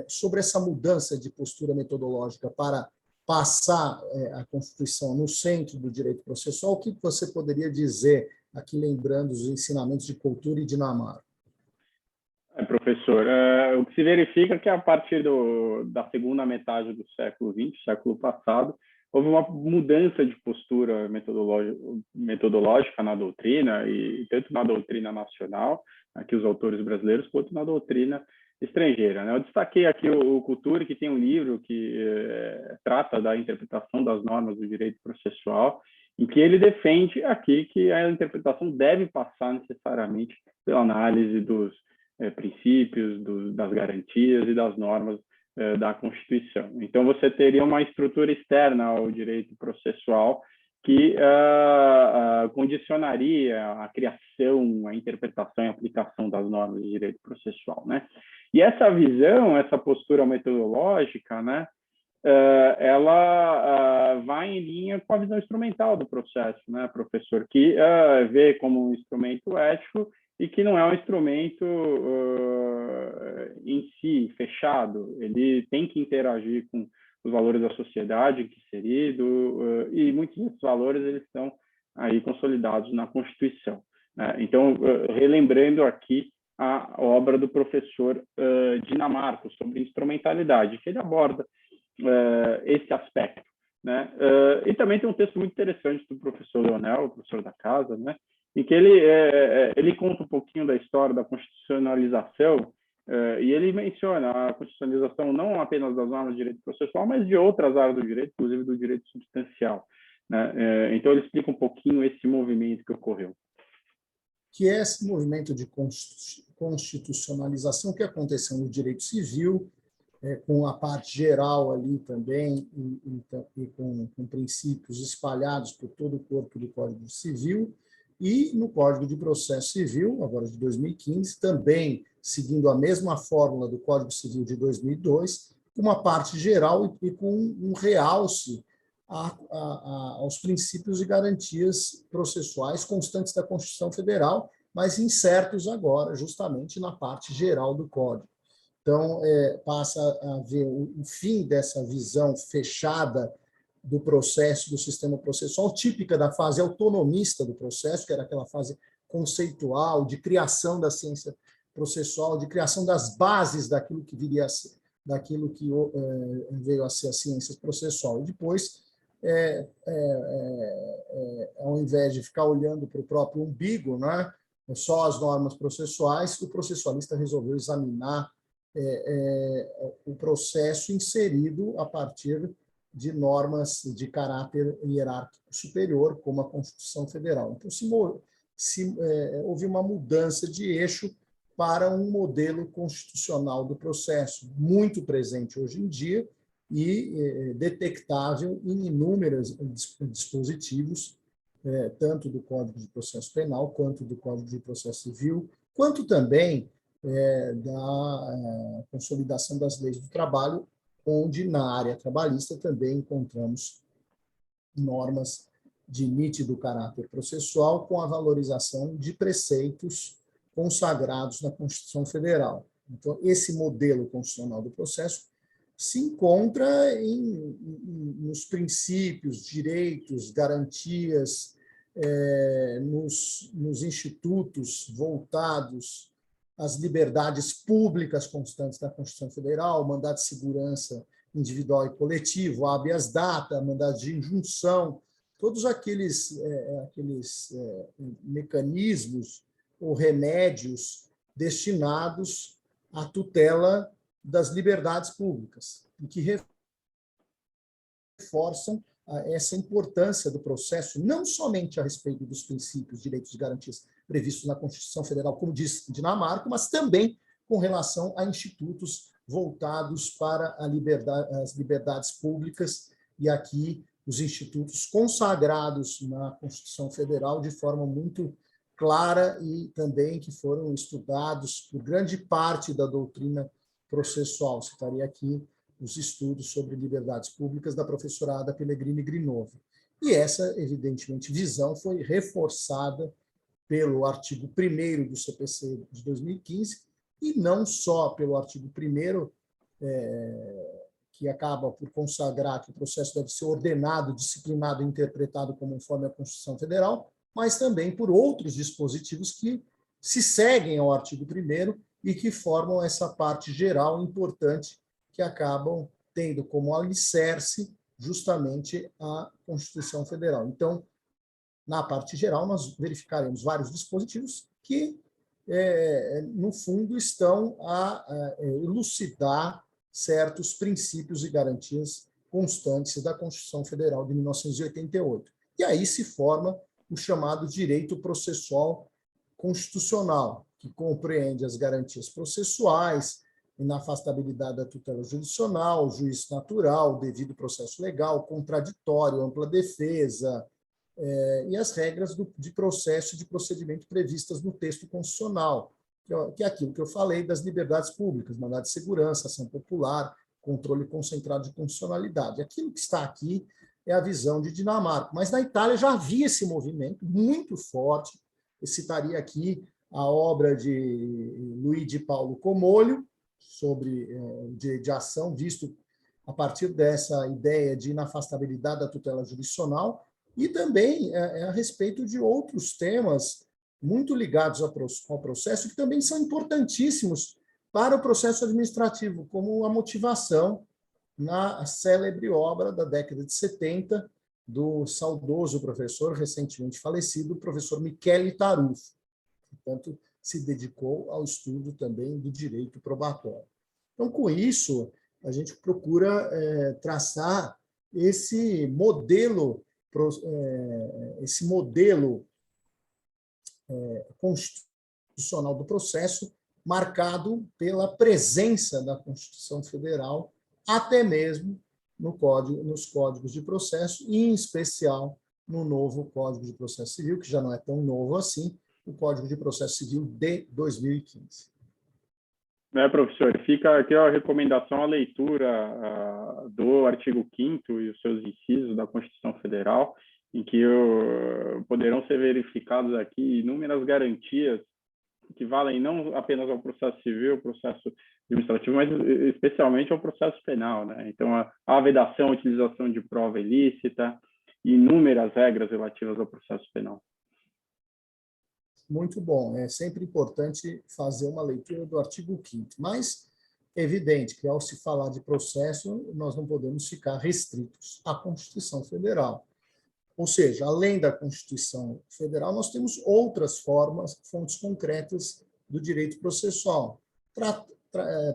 S1: sobre essa mudança de postura metodológica para passar a Constituição no centro do direito processual, o que você poderia dizer, aqui lembrando os ensinamentos de Couturi e Dinamarca?
S2: Professor, o que se verifica é que a partir da segunda metade do século XX, século passado, houve uma mudança de postura metodológica na doutrina, e tanto na doutrina nacional, aqui os autores brasileiros, quanto na doutrina estrangeira. Eu destaquei aqui o Couturi, que tem um livro que trata da interpretação das normas do direito processual, em que ele defende aqui que a interpretação deve passar necessariamente pela análise dos princípios, das garantias e das normas da Constituição. Então, você teria uma estrutura externa ao direito processual que condicionaria a criação, a interpretação e a aplicação das normas de direito processual, né? E essa visão, essa postura metodológica, né, ela vai em linha com a visão instrumental do processo, né, professor, que vê como um instrumento ético e que não é um instrumento em si fechado. Ele tem que interagir com os valores da sociedade em que inserido, e muitos desses valores eles estão aí consolidados na Constituição, né? Então, relembrando aqui a obra do professor Dinamarca sobre instrumentalidade, que ele aborda esse aspecto, né? E também tem um texto muito interessante do professor Leonel, o professor da casa, né, em que ele conta um pouquinho da história da constitucionalização, e ele menciona a constitucionalização não apenas das normas de direito processual, mas de outras áreas do direito, inclusive do direito substancial, né? Então, ele explica um pouquinho esse movimento que ocorreu.
S1: Que é esse movimento de constitucionalização que aconteceu no direito civil, com a parte geral ali também, e com princípios espalhados por todo o corpo do Código Civil, e no Código de Processo Civil, agora de 2015, também seguindo a mesma fórmula do Código Civil de 2002, uma parte geral e com um realce aos princípios e garantias processuais constantes da Constituição Federal, mas incertos agora, justamente na parte geral do Código. Então, passa a haver o fim dessa visão fechada do processo, do sistema processual, típica da fase autonomista do processo, que era aquela fase conceitual, de criação da ciência processual, de criação das bases daquilo que viria a ser, daquilo que veio a ser a ciência processual. E depois, ao invés de ficar olhando para o próprio umbigo, né, só as normas processuais, o processualista resolveu examinar o processo inserido a partir de normas de caráter hierárquico superior, como a Constituição Federal. Então, houve uma mudança de eixo para um modelo constitucional do processo, muito presente hoje em dia e detectável em inúmeros dispositivos, tanto do Código de Processo Penal, quanto do Código de Processo Civil, quanto também da consolidação das leis do trabalho, onde na área trabalhista também encontramos normas de nítido caráter processual com a valorização de preceitos consagrados na Constituição Federal. Então, esse modelo constitucional do processo se encontra nos princípios, direitos, garantias, nos institutos voltados às liberdades públicas constantes da Constituição Federal, mandado de segurança individual e coletivo, habeas data, mandado de injunção, todos aqueles mecanismos ou remédios destinados à tutela das liberdades públicas, e que reforçam essa importância do processo, não somente a respeito dos princípios, direitos e garantias previstos na Constituição Federal, como diz Dinamarca, mas também com relação a institutos voltados para as liberdades públicas, e aqui os institutos consagrados na Constituição Federal de forma muito clara e também que foram estudados por grande parte da doutrina processual. Citaria aqui os estudos sobre liberdades públicas da professora Ada Pellegrini Grinovo. E essa, evidentemente, visão foi reforçada pelo artigo 1º do CPC de 2015, e não só pelo artigo 1º, que acaba por consagrar que o processo deve ser ordenado, disciplinado e interpretado conforme a Constituição Federal, mas também por outros dispositivos que se seguem ao artigo 1º e que formam essa parte geral importante que acabam tendo como alicerce justamente a Constituição Federal. Então, na parte geral, nós verificaremos vários dispositivos que, no fundo, estão a elucidar certos princípios e garantias constantes da Constituição Federal de 1988. E aí se forma o chamado direito processual constitucional, que compreende as garantias processuais, inafastabilidade da tutela jurisdicional, juízo natural, devido processo legal, contraditório, ampla defesa, e as regras de processo e de procedimento previstas no texto constitucional, que é aquilo que eu falei das liberdades públicas, mandado de segurança, ação popular, controle concentrado de constitucionalidade. Aquilo que está aqui é a visão de Dinamarca. Mas na Itália já havia esse movimento muito forte. Eu citaria aqui a obra de Luigi Paulo Comolho, sobre direito de ação, visto a partir dessa ideia de inafastabilidade da tutela jurisdicional, e também a respeito de outros temas muito ligados ao processo, que também são importantíssimos para o processo administrativo, como a motivação na célebre obra da década de 70 do saudoso professor, recentemente falecido, professor Michele Tarufo, que, portanto, se dedicou ao estudo também do direito probatório. Então, com isso, a gente procura traçar esse modelo constitucional do processo, marcado pela presença da Constituição Federal, até mesmo nos códigos de processo, e, em especial, no novo Código de Processo Civil, que já não é tão novo assim, o Código de Processo Civil de 2015.
S2: Professor, fica aqui a recomendação à leitura do artigo 5º e os seus incisos da Constituição Federal, em que poderão ser verificados aqui inúmeras garantias que valem não apenas ao processo civil, ao processo administrativo, mas especialmente ao processo penal, né? Então, a vedação, a utilização de prova ilícita e inúmeras regras relativas ao processo penal.
S1: Muito bom. É sempre importante fazer uma leitura do artigo 5º, mas é evidente que, ao se falar de processo, nós não podemos ficar restritos à Constituição Federal. Ou seja, além da Constituição Federal, nós temos outras formas, fontes concretas do direito processual.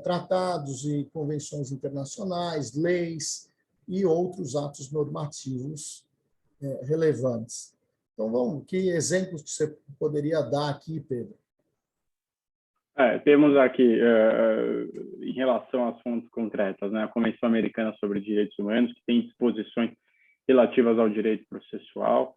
S1: Tratados e convenções internacionais, leis e outros atos normativos relevantes. Então, que exemplos que você poderia dar aqui, Pedro?
S2: Temos aqui, em relação às fontes concretas, né, a Convenção Americana sobre Direitos Humanos, que tem disposições relativas ao direito processual,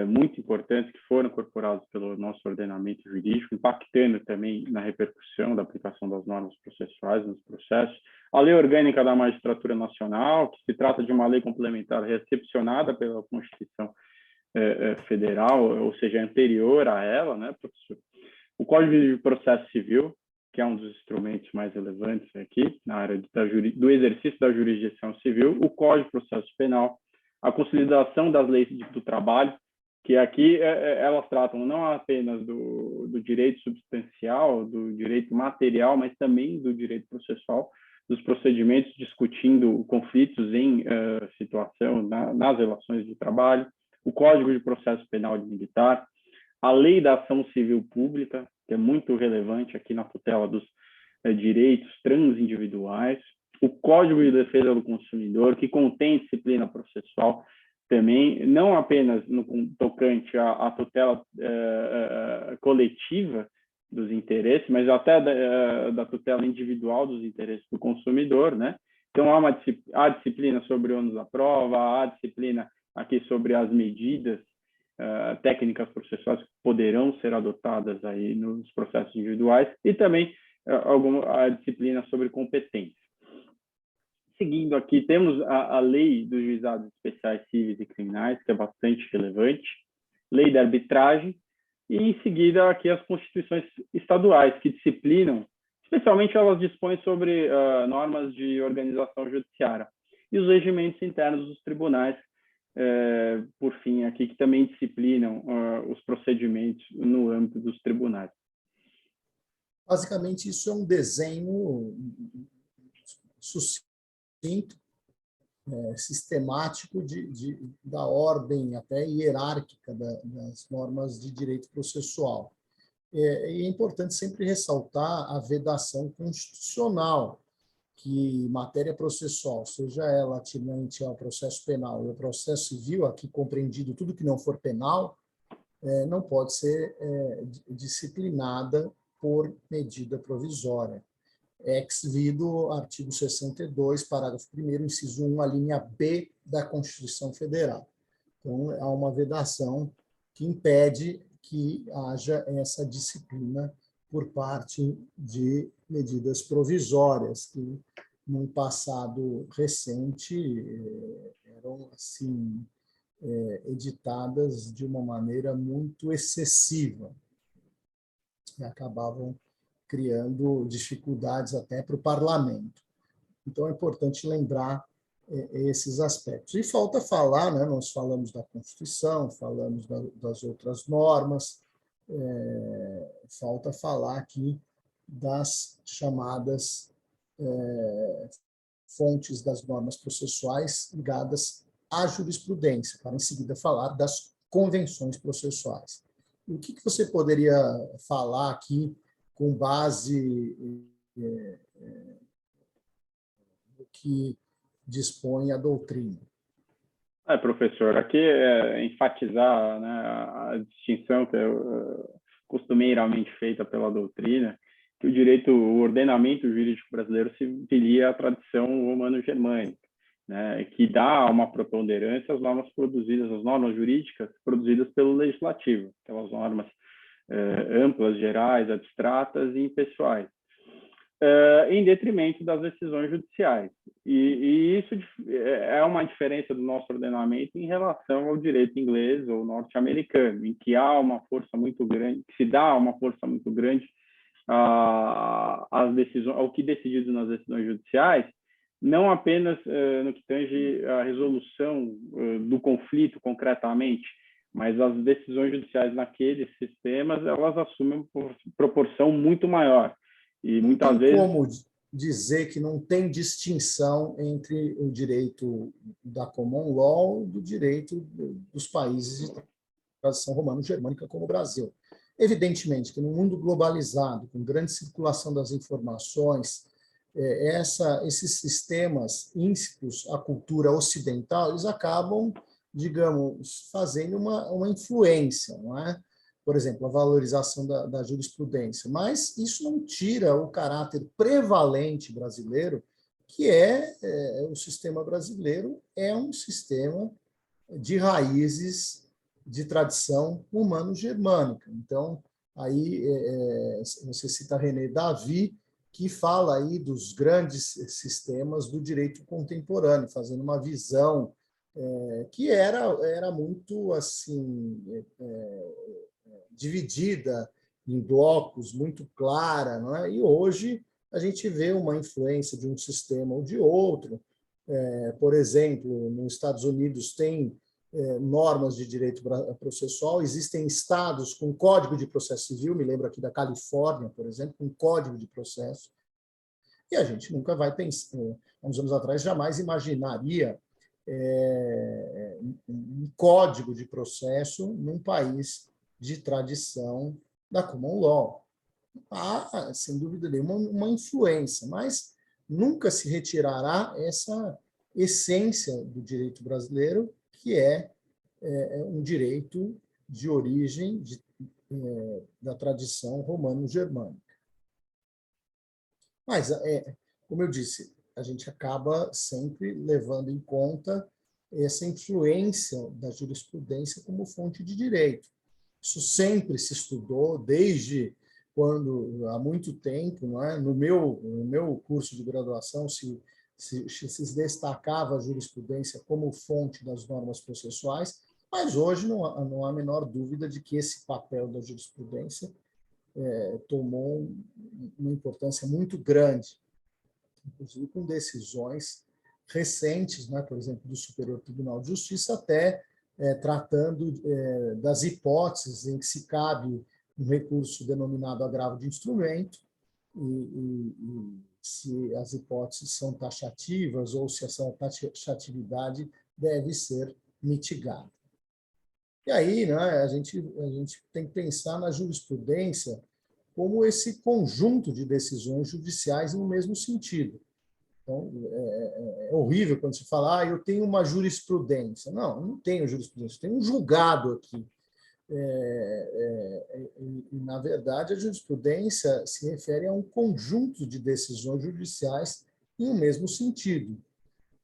S2: muito importantes, que foram incorporadas pelo nosso ordenamento jurídico, impactando também na repercussão da aplicação das normas processuais nos processos. A Lei Orgânica da Magistratura Nacional, que se trata de uma lei complementar recepcionada pela Constituição Federal, ou seja, anterior a ela, né, professor? O Código de Processo Civil, que é um dos instrumentos mais relevantes aqui na área do exercício da jurisdição civil, o Código de Processo Penal, a consolidação das leis do trabalho, que aqui elas tratam não apenas do direito substancial, do direito material, mas também do direito processual, dos procedimentos discutindo conflitos em situação nas relações de trabalho, o Código de Processo Penal de Militar, a Lei da Ação Civil Pública, que é muito relevante aqui na tutela dos direitos transindividuais, o Código de Defesa do Consumidor, que contém disciplina processual também, não apenas no tocante à tutela coletiva dos interesses, mas até da tutela individual dos interesses do consumidor, né? Então, há disciplina sobre o ônus da prova, há disciplina aqui sobre as medidas técnicas processuais que poderão ser adotadas aí nos processos individuais e também a disciplina sobre competência. Seguindo aqui, temos a Lei dos Juizados Especiais Civis e Criminais, que é bastante relevante, Lei da Arbitragem, e em seguida aqui as constituições estaduais, que disciplinam, especialmente elas dispõem sobre normas de organização judiciária, e os regimentos internos dos tribunais, por fim, aqui, que também disciplinam os procedimentos no âmbito dos tribunais.
S1: Basicamente, isso é um desenho sucinto, sistemático da ordem até hierárquica das normas de direito processual. E é importante sempre ressaltar a vedação constitucional, que matéria processual, seja ela atinente ao processo penal e ao processo civil, aqui compreendido tudo que não for penal, não pode ser disciplinada por medida provisória. Ex vido, artigo 62, parágrafo 1º, inciso 1, a linha B da Constituição Federal. Então, há uma vedação que impede que haja essa disciplina por parte de medidas provisórias, que, num passado recente, eram assim editadas de uma maneira muito excessiva e acabavam criando dificuldades até para o parlamento. Então, é importante lembrar esses aspectos. E falta falar, né, nós falamos da Constituição, falamos das outras normas, falta falar aqui das chamadas fontes das normas processuais ligadas à jurisprudência, para em seguida falar das convenções processuais. O que você poderia falar aqui com base no que dispõe a doutrina?
S2: Professor, aqui enfatizar, né, a distinção que é costumeiramente feita pela doutrina, que o ordenamento jurídico brasileiro se filia à tradição romano-germânica, né, que dá uma preponderância às normas jurídicas produzidas pelo legislativo, aquelas normas amplas, gerais, abstratas e impessoais. em detrimento das decisões judiciais. E isso é uma diferença do nosso ordenamento em relação ao direito inglês ou norte-americano, em que há uma força muito grande, que se dá uma força muito grande às decisões, ao que é decidido nas decisões judiciais, não apenas no que tange a resolução do conflito concretamente, mas as decisões judiciais naqueles sistemas, elas assumem uma proporção muito maior. E muitas vezes...
S1: Como dizer que não tem distinção entre o direito da common law e do direito dos países de tradição romano-germânica, como o Brasil. Evidentemente que no mundo globalizado, com grande circulação das informações, esses sistemas íncitos à cultura ocidental, eles acabam, digamos, fazendo uma influência, não é? Por exemplo, a valorização da jurisprudência. Mas isso não tira o caráter prevalente brasileiro, que o sistema brasileiro é um sistema de raízes de tradição humano-germânica. Então, aí você cita René Davy, que fala aí dos grandes sistemas do direito contemporâneo, fazendo uma visão que era muito assim dividida em blocos, muito clara, não é? E hoje a gente vê uma influência de um sistema ou de outro. Por exemplo, nos Estados Unidos tem normas de direito processual, existem estados com código de processo civil, me lembro aqui da Califórnia, por exemplo, com código de processo, e a gente nunca vai pensar, há uns anos atrás, jamais imaginaria um código de processo num país de tradição da common law. Há, sem dúvida nenhuma, uma influência, mas nunca se retirará essa essência do direito brasileiro, que é um direito de origem da tradição romano-germânica. Mas, como eu disse, a gente acaba sempre levando em conta essa influência da jurisprudência como fonte de direito. Isso sempre se estudou, desde quando, há muito tempo, não é? No meu curso de graduação, se destacava a jurisprudência como fonte das normas processuais, mas hoje não há a menor dúvida de que esse papel da jurisprudência tomou uma importância muito grande, inclusive com decisões recentes, né, por exemplo, do Superior Tribunal de Justiça, até tratando das hipóteses em que se cabe um recurso denominado agravo de instrumento, e se as hipóteses são taxativas ou se essa taxatividade deve ser mitigada. E aí, né, a gente tem que pensar na jurisprudência como esse conjunto de decisões judiciais no mesmo sentido. Então, é horrível quando se fala, eu tenho uma jurisprudência. Não, eu não tenho jurisprudência, eu tenho um julgado aqui. E, na verdade, a jurisprudência se refere a um conjunto de decisões judiciais em um mesmo sentido,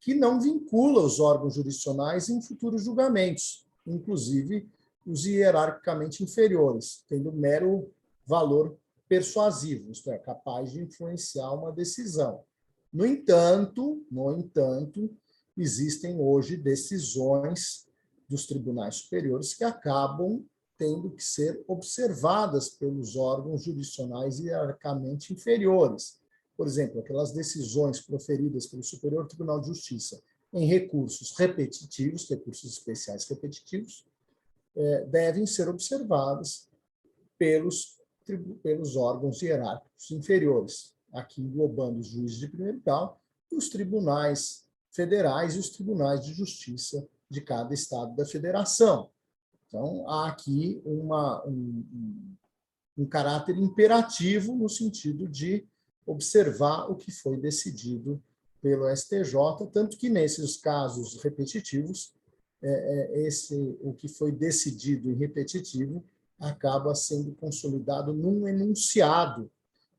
S1: que não vincula os órgãos jurisdicionais em futuros julgamentos, inclusive os hierarquicamente inferiores, tendo mero valor persuasivo, isto é, capaz de influenciar uma decisão. No entanto, existem hoje decisões dos tribunais superiores que acabam tendo que ser observadas pelos órgãos jurisdicionais hierarquicamente inferiores. Por exemplo, aquelas decisões proferidas pelo Superior Tribunal de Justiça em recursos repetitivos, recursos especiais repetitivos, devem ser observadas pelos órgãos hierárquicos inferiores, aqui englobando os juízes de primeiro grau e os tribunais federais e os tribunais de justiça de cada estado da federação. Então, há aqui um caráter imperativo no sentido de observar o que foi decidido pelo STJ, tanto que, nesses casos repetitivos, o que foi decidido em repetitivo acaba sendo consolidado num enunciado,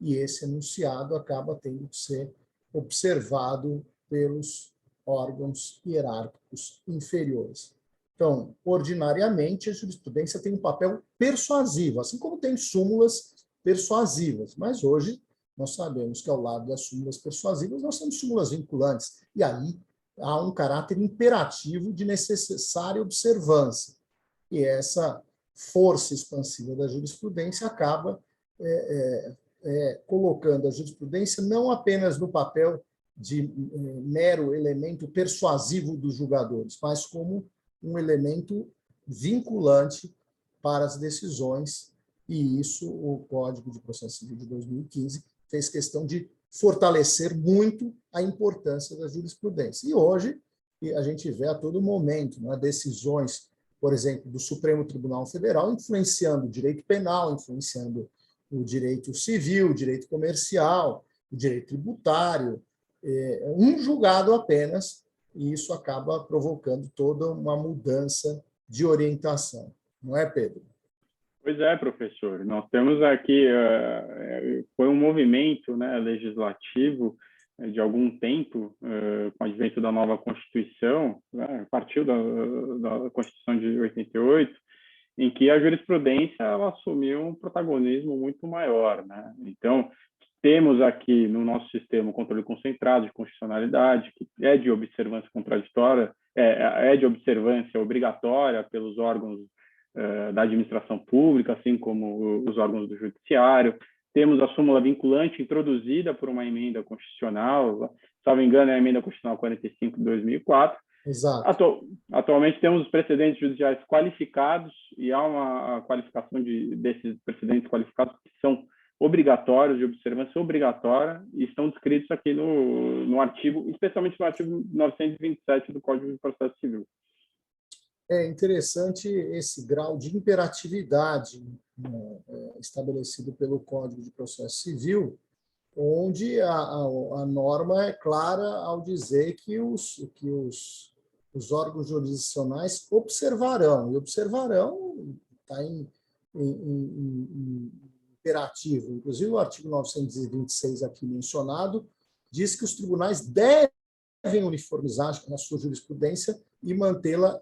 S1: e esse enunciado acaba tendo que ser observado pelos órgãos hierárquicos inferiores. Então, ordinariamente, a jurisprudência tem um papel persuasivo, assim como tem súmulas persuasivas, mas hoje nós sabemos que, ao lado das súmulas persuasivas, nós temos súmulas vinculantes. E aí há um caráter imperativo de necessária observância. E essa força expansiva da jurisprudência acaba colocando a jurisprudência não apenas no papel de mero elemento persuasivo dos julgadores, mas como um elemento vinculante para as decisões, e isso o Código de Processo Civil de 2015 fez questão de fortalecer muito a importância da jurisprudência. E hoje a gente vê a todo momento, né, decisões, por exemplo, do Supremo Tribunal Federal influenciando o direito penal, influenciando o direito civil, o direito comercial, o direito tributário, um julgado apenas, e isso acaba provocando toda uma mudança de orientação. Não é, Pedro?
S2: Pois é, professor. Nós temos aqui, foi um movimento, né, legislativo de algum tempo, com o advento da nova Constituição, né, partiu da Constituição de 88, em que a jurisprudência ela assumiu um protagonismo muito maior, né? Então, temos aqui no nosso sistema o controle concentrado de constitucionalidade, que é de observância contraditória, é de observância obrigatória pelos órgãos da administração pública, assim como os órgãos do judiciário. Temos a súmula vinculante introduzida por uma emenda constitucional, se não me engano, é a emenda constitucional 45 de 2004.
S1: Exato.
S2: Atualmente temos os precedentes judiciais qualificados, e há uma qualificação desses precedentes qualificados que são obrigatórios, de observância obrigatória, e estão descritos aqui no artigo, especialmente no artigo 927 do Código de Processo Civil.
S1: É interessante esse grau de imperatividade, né, estabelecido pelo Código de Processo Civil, onde a norma é clara ao dizer que os órgãos jurisdicionais observarão, e observarão está em imperativo. Inclusive, o artigo 926 aqui mencionado diz que os tribunais devem uniformizar a sua jurisprudência e mantê-la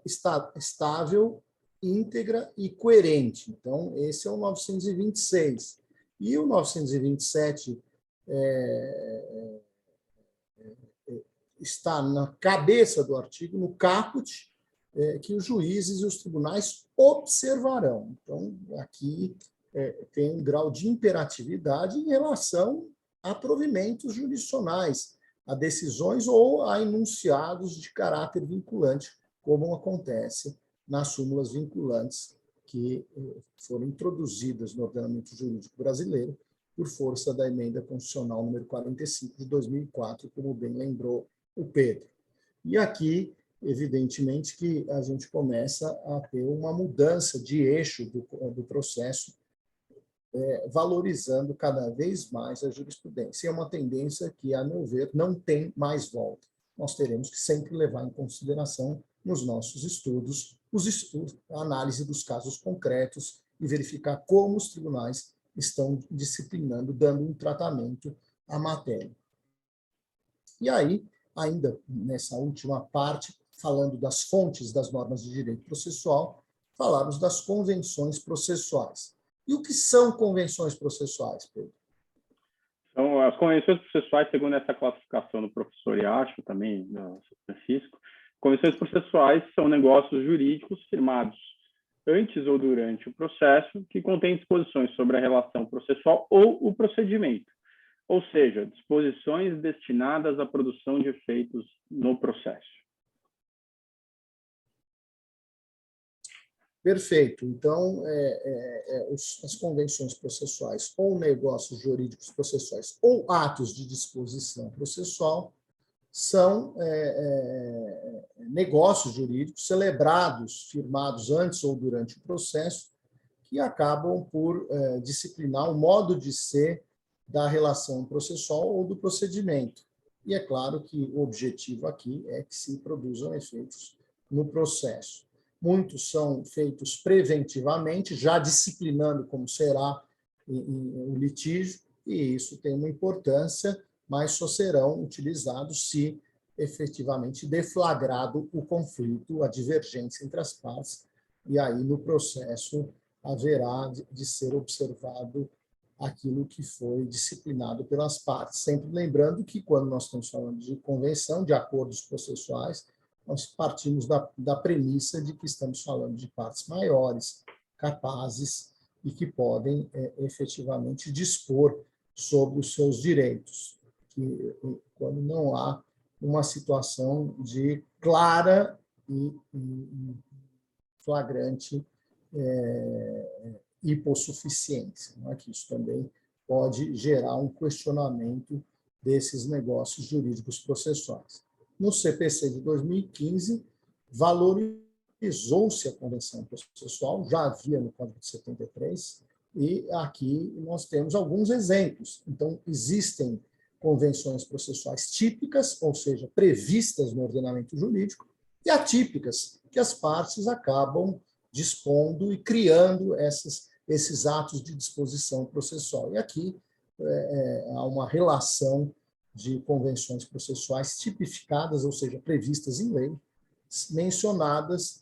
S1: estável, íntegra e coerente. Então, esse é o 926. E o 927 está na cabeça do artigo, no caput, que os juízes e os tribunais observarão. Então, aqui tem um grau de imperatividade em relação a provimentos jurisdicionais, a decisões ou a enunciados de caráter vinculante, como acontece nas súmulas vinculantes que foram introduzidas no ordenamento jurídico brasileiro por força da emenda constitucional número 45 de 2004, como bem lembrou o Pedro. E aqui, evidentemente, que a gente começa a ter uma mudança de eixo do processo, valorizando cada vez mais a jurisprudência. É uma tendência que, a meu ver, não tem mais volta. Nós teremos que sempre levar em consideração nos nossos estudos, a análise dos casos concretos e verificar como os tribunais estão disciplinando, dando um tratamento à matéria. E aí, ainda nessa última parte, falando das fontes das normas de direito processual, falarmos das convenções processuais. E o que são convenções processuais, Pedro?
S2: Então, as convenções processuais, segundo essa classificação do professor Iacho, também do São Francisco, convenções processuais são negócios jurídicos firmados antes ou durante o processo que contêm disposições sobre a relação processual ou o procedimento, ou seja, disposições destinadas à produção de efeitos no processo.
S1: Perfeito. Então, as convenções processuais ou negócios jurídicos processuais ou atos de disposição processual são negócios jurídicos celebrados, firmados antes ou durante o processo, que acabam por disciplinar o modo de ser da relação processual ou do procedimento. E é claro que o objetivo aqui é que se produzam efeitos no processo. Muitos são feitos preventivamente, já disciplinando como será o litígio, e isso tem uma importância, mas só serão utilizados se efetivamente deflagrado o conflito, a divergência entre as partes, e aí no processo haverá de ser observado aquilo que foi disciplinado pelas partes. Sempre lembrando que, quando nós estamos falando de convenção, de acordos processuais, nós partimos da premissa de que estamos falando de partes maiores, capazes e que podem efetivamente dispor sobre os seus direitos, que, quando não há uma situação de clara e flagrante hipossuficiência, né? Que isso também pode gerar um questionamento desses negócios jurídicos processuais. No CPC de 2015, valorizou-se a convenção processual, já havia no Código de 73, e aqui nós temos alguns exemplos. Então, existem convenções processuais típicas, ou seja, previstas no ordenamento jurídico, e atípicas, que as partes acabam dispondo e criando esses atos de disposição processual. E aqui há uma relação de convenções processuais tipificadas, ou seja, previstas em lei, mencionadas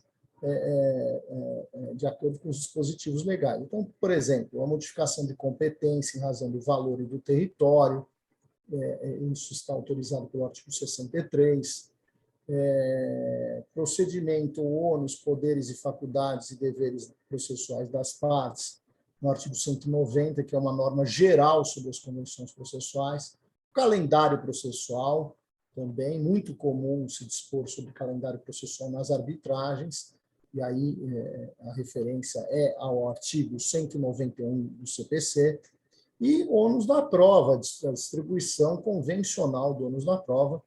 S1: de acordo com os dispositivos legais. Então, por exemplo, a modificação de competência em razão do valor e do território, isso está autorizado pelo artigo 63, procedimento, ônus, poderes e faculdades e deveres processuais das partes, no artigo 190, que é uma norma geral sobre as convenções processuais, calendário processual, também muito comum se dispor sobre calendário processual nas arbitragens, e aí a referência é ao artigo 191 do CPC, e ônus da prova, a distribuição convencional do ônus da prova,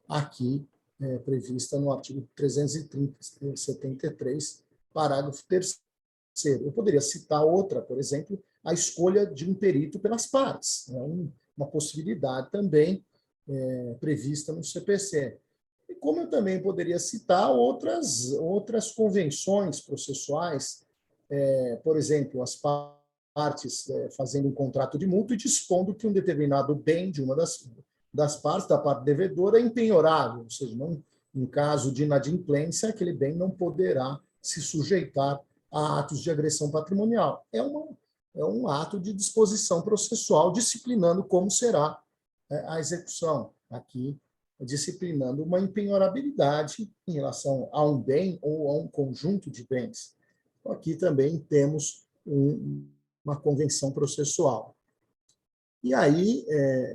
S1: aqui prevista no artigo 373, parágrafo 3º. Eu poderia citar outra, por exemplo, a escolha de um perito pelas partes, uma possibilidade também prevista no CPC. E como eu também poderia citar outras convenções processuais, por exemplo, as partes fazendo um contrato de mútuo e dispondo que um determinado bem de uma das partes, da parte devedora, é impenhorável, ou seja, não, em caso de inadimplência, aquele bem não poderá se sujeitar a atos de agressão patrimonial. É um ato de disposição processual disciplinando como será a execução, aqui disciplinando uma impenhorabilidade em relação a um bem ou a um conjunto de bens. Aqui também temos uma convenção processual. E aí,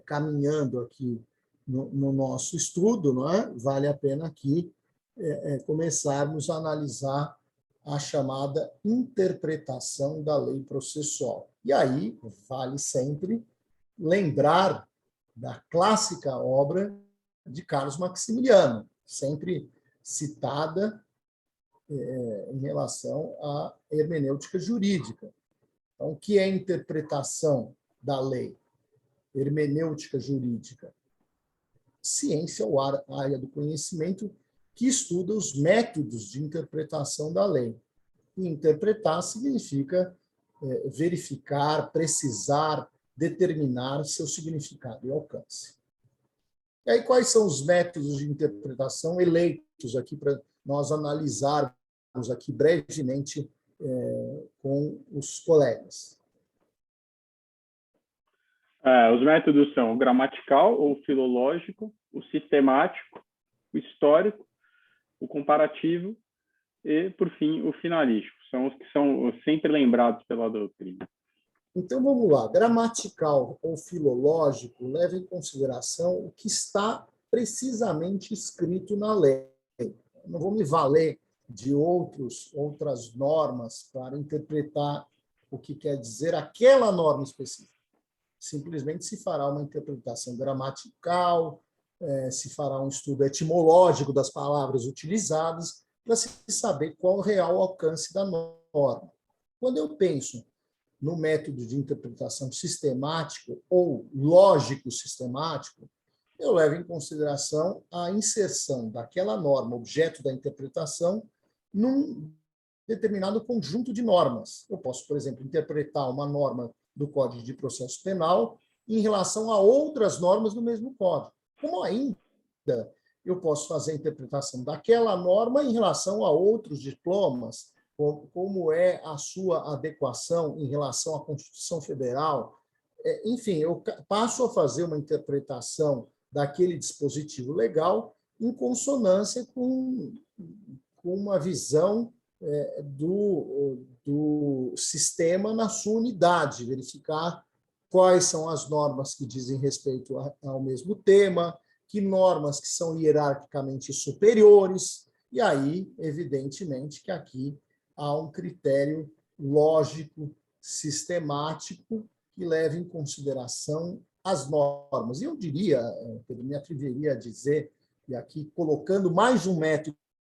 S1: caminhando aqui no nosso estudo, não é? Vale a pena aqui começarmos a analisar a chamada interpretação da lei processual. E aí, vale sempre lembrar da clássica obra de Carlos Maximiliano, sempre citada em relação à hermenêutica jurídica. Então, o que é interpretação da lei? Hermenêutica jurídica. Ciência ou área do conhecimento que estuda os métodos de interpretação da lei. E interpretar significa verificar, precisar, determinar seu significado e alcance. E aí, quais são os métodos de interpretação eleitos aqui para nós analisarmos aqui brevemente com os colegas?
S2: Os métodos são o gramatical ou filológico, o sistemático, o histórico, o comparativo e, por fim, o finalístico. São os que são sempre lembrados pela doutrina.
S1: Então, vamos lá. Gramatical ou filológico leva em consideração o que está precisamente escrito na lei. Não vou me valer de outras normas para interpretar o que quer dizer aquela norma específica. Simplesmente se fará uma interpretação gramatical, se fará um estudo etimológico das palavras utilizadas para se saber qual o real alcance da norma. Quando eu penso no método de interpretação sistemático ou lógico-sistemático, eu levo em consideração a inserção daquela norma, objeto da interpretação, num determinado conjunto de normas. Eu posso, por exemplo, interpretar uma norma do Código de Processo Penal em relação a outras normas do mesmo Código. Como ainda eu posso fazer a interpretação daquela norma em relação a outros diplomas, como é a sua adequação em relação à Constituição Federal, enfim, eu passo a fazer uma interpretação daquele dispositivo legal em consonância com uma visão do sistema na sua unidade, verificar quais são as normas que dizem respeito ao mesmo tema, que normas que são hierarquicamente superiores, e aí, evidentemente, que aqui há um critério lógico, sistemático, que leva em consideração as normas. E eu diria, eu me atreveria a dizer, e aqui colocando mais um método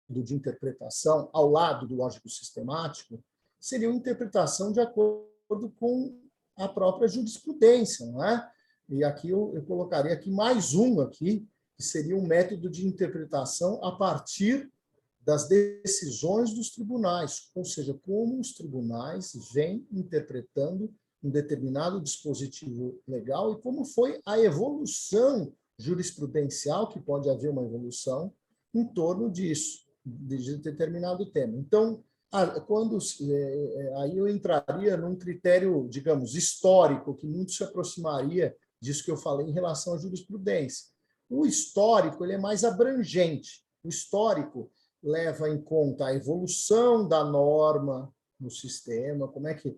S1: de interpretação ao lado do lógico sistemático, seria uma interpretação de acordo com a própria jurisprudência, não é? E aqui eu colocaria aqui mais um aqui, que seria um método de interpretação a partir das decisões dos tribunais, ou seja, como os tribunais vêm interpretando um determinado dispositivo legal e como foi a evolução jurisprudencial, que pode haver uma evolução em torno disso, de determinado tema. Então, aí eu entraria num critério, digamos, histórico, que muito se aproximaria disso que eu falei em relação à jurisprudência. O histórico ele é mais abrangente. O histórico leva em conta a evolução da norma no sistema, como é que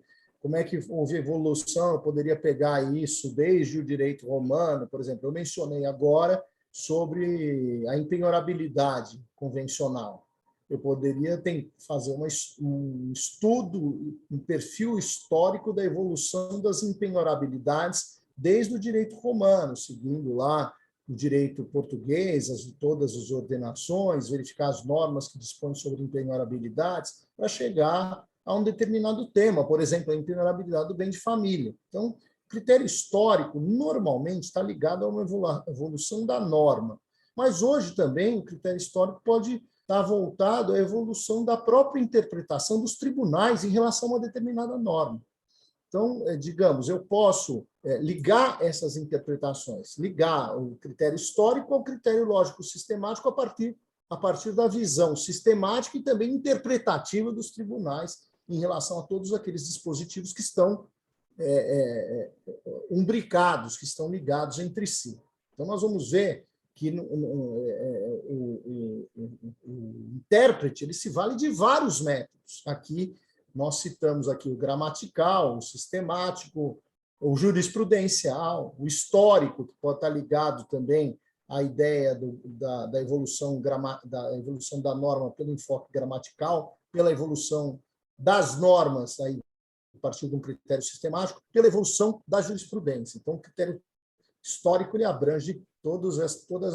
S1: houve evolução, eu poderia pegar isso desde o direito romano, por exemplo, eu mencionei agora sobre a impenhorabilidade convencional. Eu poderia fazer um estudo, um perfil histórico da evolução das impenhorabilidades desde o direito romano, seguindo lá o direito português, todas as ordenações, verificar as normas que dispõem sobre impenhorabilidades, para chegar a um determinado tema, por exemplo, a impenhorabilidade do bem de família. Então, o critério histórico normalmente está ligado a uma evolução da norma, mas hoje também o critério histórico pode estar voltado à evolução da própria interpretação dos tribunais em relação a uma determinada norma. Então, digamos, eu posso ligar essas interpretações, ligar o critério histórico ao critério lógico sistemático a partir da visão sistemática e também interpretativa dos tribunais em relação a todos aqueles dispositivos que estão umbricados, que estão ligados entre si. Então, nós vamos ver que o intérprete ele se vale de vários métodos. Aqui, nós citamos aqui o gramatical, o sistemático, o jurisprudencial, o histórico, que pode estar ligado também à ideia da evolução da norma pelo enfoque gramatical, pela evolução das normas, aí, a partir de um critério sistemático, pela evolução da jurisprudência. Então, o critério histórico ele abrange todas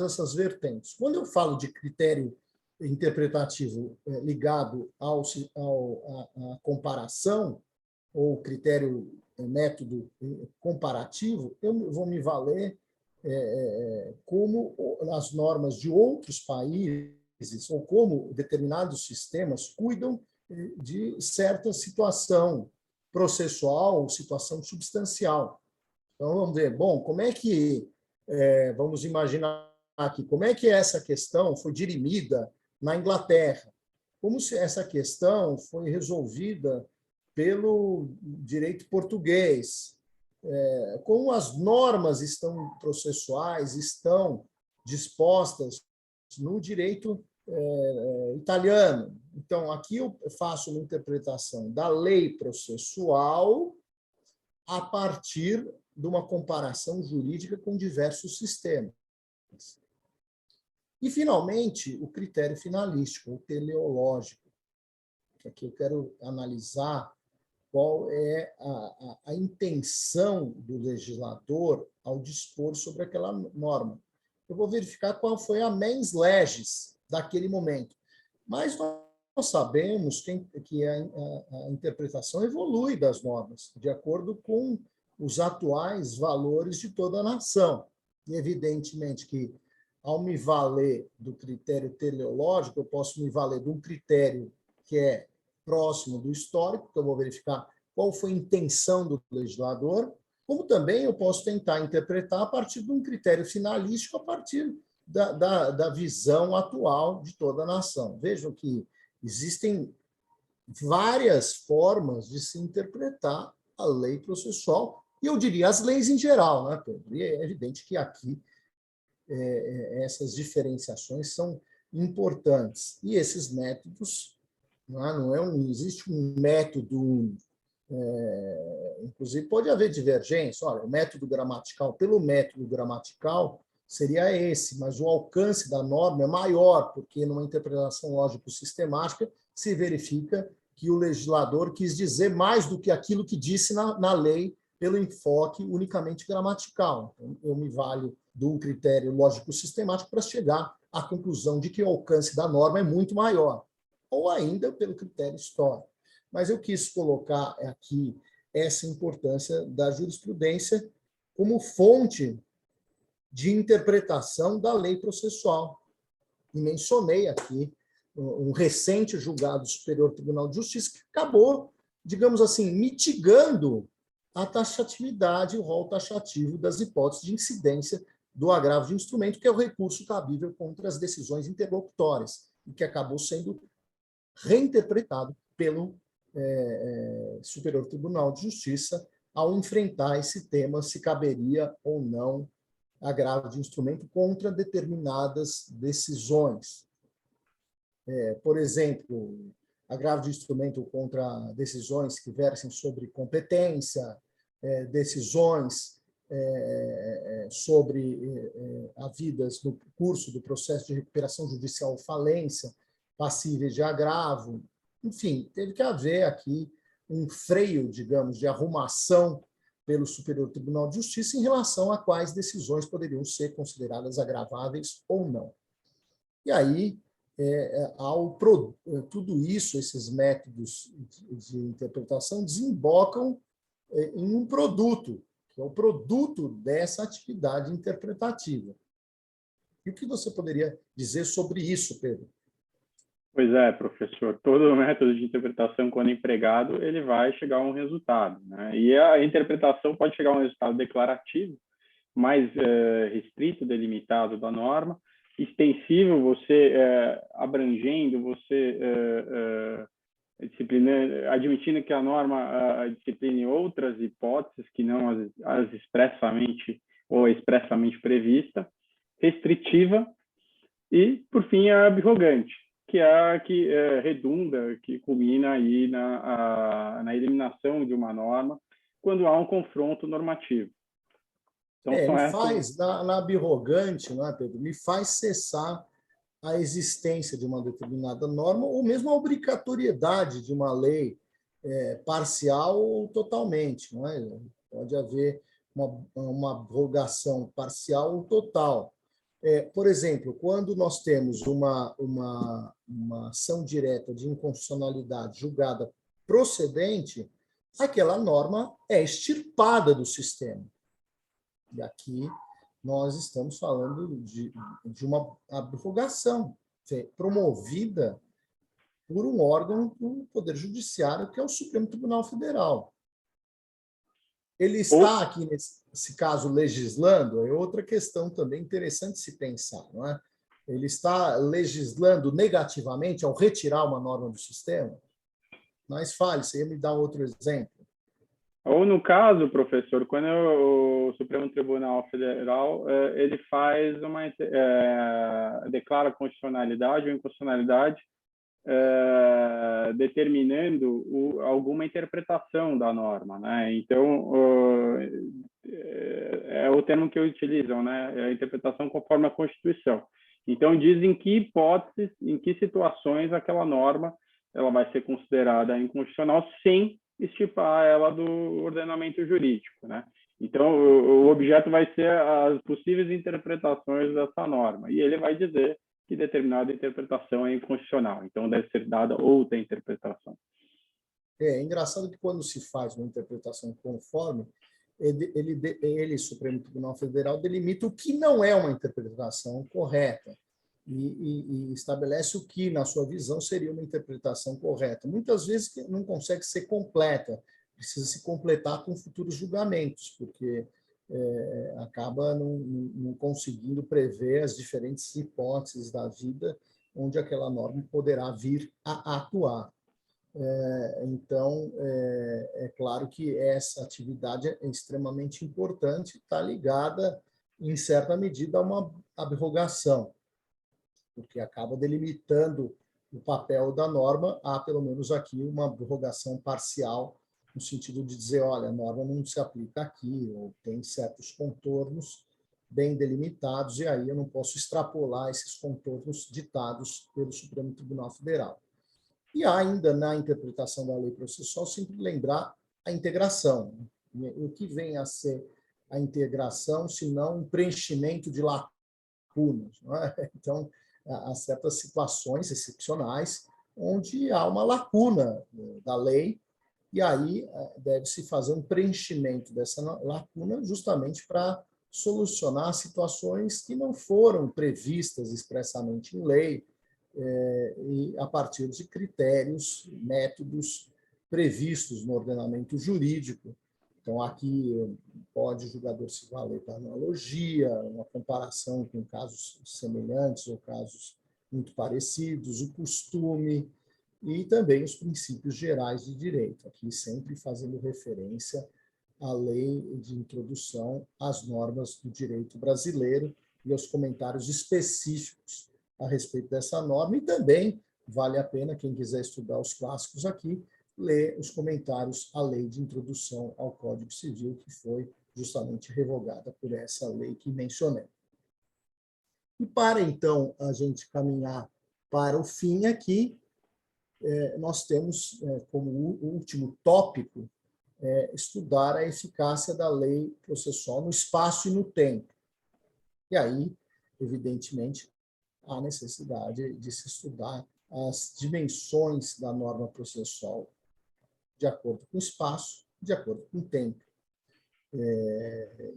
S1: essas vertentes. Quando eu falo de critério interpretativo ligado à comparação, ou critério, método comparativo, eu vou me valer como as normas de outros países, ou como determinados sistemas cuidam de certa situação processual ou situação substancial. Então, vamos ver, bom, como é que, vamos imaginar aqui, como é que essa questão foi dirimida na Inglaterra? Como se essa questão foi resolvida pelo direito português? Como as normas processuais estão dispostas no direito italiano? Então, aqui eu faço uma interpretação da lei processual a partir de uma comparação jurídica com diversos sistemas. E, finalmente, o critério finalístico, o teleológico, que aqui eu quero analisar qual é a intenção do legislador ao dispor sobre aquela norma. Eu vou verificar qual foi a mens legis daquele momento. Mas nós sabemos que a interpretação evolui das normas, de acordo com os atuais valores de toda a nação. E, evidentemente, que, ao me valer do critério teleológico, eu posso me valer de um critério que é próximo do histórico, que eu vou verificar qual foi a intenção do legislador, como também eu posso tentar interpretar a partir de um critério finalístico, a partir da visão atual de toda a nação. Vejam que existem várias formas de se interpretar a lei processual E eu diria as leis em geral, né, Pedro? E é evidente que aqui essas diferenciações são importantes. E esses métodos, não existe um método único. Inclusive, pode haver divergência. Olha, o método gramatical, pelo método gramatical, seria esse, mas o alcance da norma é maior, porque numa interpretação lógico-sistemática se verifica que o legislador quis dizer mais do que aquilo que disse na lei pelo enfoque unicamente gramatical. Então, eu me valho de um critério lógico-sistemático para chegar à conclusão de que o alcance da norma é muito maior, ou ainda pelo critério histórico. Mas eu quis colocar aqui essa importância da jurisprudência como fonte de interpretação da lei processual. E mencionei aqui um recente julgado do Superior Tribunal de Justiça que acabou, digamos assim, mitigando a taxatividade, o rol taxativo das hipóteses de incidência do agravo de instrumento, que é o recurso cabível contra as decisões interlocutórias, e que acabou sendo reinterpretado pelo Superior Tribunal de Justiça ao enfrentar esse tema, se caberia ou não agravo de instrumento contra determinadas decisões. Por exemplo, agravo de instrumento contra decisões que versem sobre competência, decisões sobre havidas no curso do processo de recuperação judicial ou falência, passíveis de agravo. Enfim, teve que haver aqui um freio, digamos, de arrumação pelo Superior Tribunal de Justiça em relação a quais decisões poderiam ser consideradas agraváveis ou não. E aí, tudo isso, esses métodos de interpretação desembocam em um produto, que é o produto dessa atividade interpretativa. E o que você poderia dizer sobre isso, Pedro?
S2: Pois é, professor. Todo método de interpretação, quando empregado, ele vai chegar a um resultado, né? E a interpretação pode chegar a um resultado declarativo, mais restrito, delimitado da norma, extensivo, você abrangendo, você disciplinando, admitindo que a norma discipline outras hipóteses que não as expressamente ou expressamente prevista, restritiva e, por fim, a abrogante, que é a que redunda, que culmina aí na eliminação de uma norma quando há um confronto normativo.
S1: Então, me faz, na abrogante, não é, Pedro? Me faz cessar a existência de uma determinada norma ou mesmo a obrigatoriedade de uma lei parcial ou totalmente. Não é? Pode haver uma abrogação parcial ou total. Por exemplo, quando nós temos uma ação direta de inconstitucionalidade julgada procedente, aquela norma é extirpada do sistema. E aqui nós estamos falando de uma abrogação promovida por um órgão do Poder Judiciário, que é o Supremo Tribunal Federal. Ele está aqui, nesse caso, legislando, é outra questão também interessante se pensar, não é? Ele está legislando negativamente ao retirar uma norma do sistema? Mas fale, você ia me dar outro exemplo.
S2: Ou, no caso, professor, quando o Supremo Tribunal Federal ele faz declara constitucionalidade ou inconstitucionalidade determinando alguma interpretação da norma, né? Então, é o termo que utilizam, né? É a interpretação conforme a Constituição. Então, dizem que hipóteses, em que situações aquela norma ela vai ser considerada inconstitucional sem estipar ela do ordenamento jurídico, né? Então, o objeto vai ser as possíveis interpretações dessa norma, e ele vai dizer que determinada interpretação é inconstitucional, então deve ser dada outra interpretação.
S1: É engraçado que quando se faz uma interpretação conforme, ele, Supremo Tribunal Federal, delimita o que não é uma interpretação correta e estabelece o que, na sua visão, seria uma interpretação correta. Muitas vezes não consegue ser completa, precisa se completar com futuros julgamentos, porque acaba não conseguindo prever as diferentes hipóteses da vida onde aquela norma poderá vir a atuar. Então, é claro que essa atividade é extremamente importante, está ligada, em certa medida, a uma abrogação, porque acaba delimitando o papel da norma. Há, pelo menos aqui, uma abrogação parcial, no sentido de dizer, olha, a norma não se aplica aqui, ou tem certos contornos bem delimitados, e aí eu não posso extrapolar esses contornos ditados pelo Supremo Tribunal Federal. E há ainda, na interpretação da lei processual, sempre lembrar a integração. O que vem a ser a integração, se não um preenchimento de lacunas, não é? Então, há certas situações excepcionais onde há uma lacuna da lei, e aí deve-se fazer um preenchimento dessa lacuna justamente para solucionar situações que não foram previstas expressamente em lei, e a partir de critérios, métodos previstos no ordenamento jurídico. Então, aqui pode o julgador se valer da analogia, uma comparação com casos semelhantes ou casos muito parecidos, o costume e também os princípios gerais de direito, aqui sempre fazendo referência à lei de introdução às normas do direito brasileiro e aos comentários específicos a respeito dessa norma, e também vale a pena, quem quiser estudar os clássicos aqui, ler os comentários à lei de introdução ao Código Civil, que foi justamente revogada por essa lei que mencionei. E para, então, a gente caminhar para o fim aqui, nós temos como último tópico estudar a eficácia da lei processual no espaço e no tempo. E aí, evidentemente, há necessidade de se estudar as dimensões da norma processual de acordo com o espaço, de acordo com o tempo.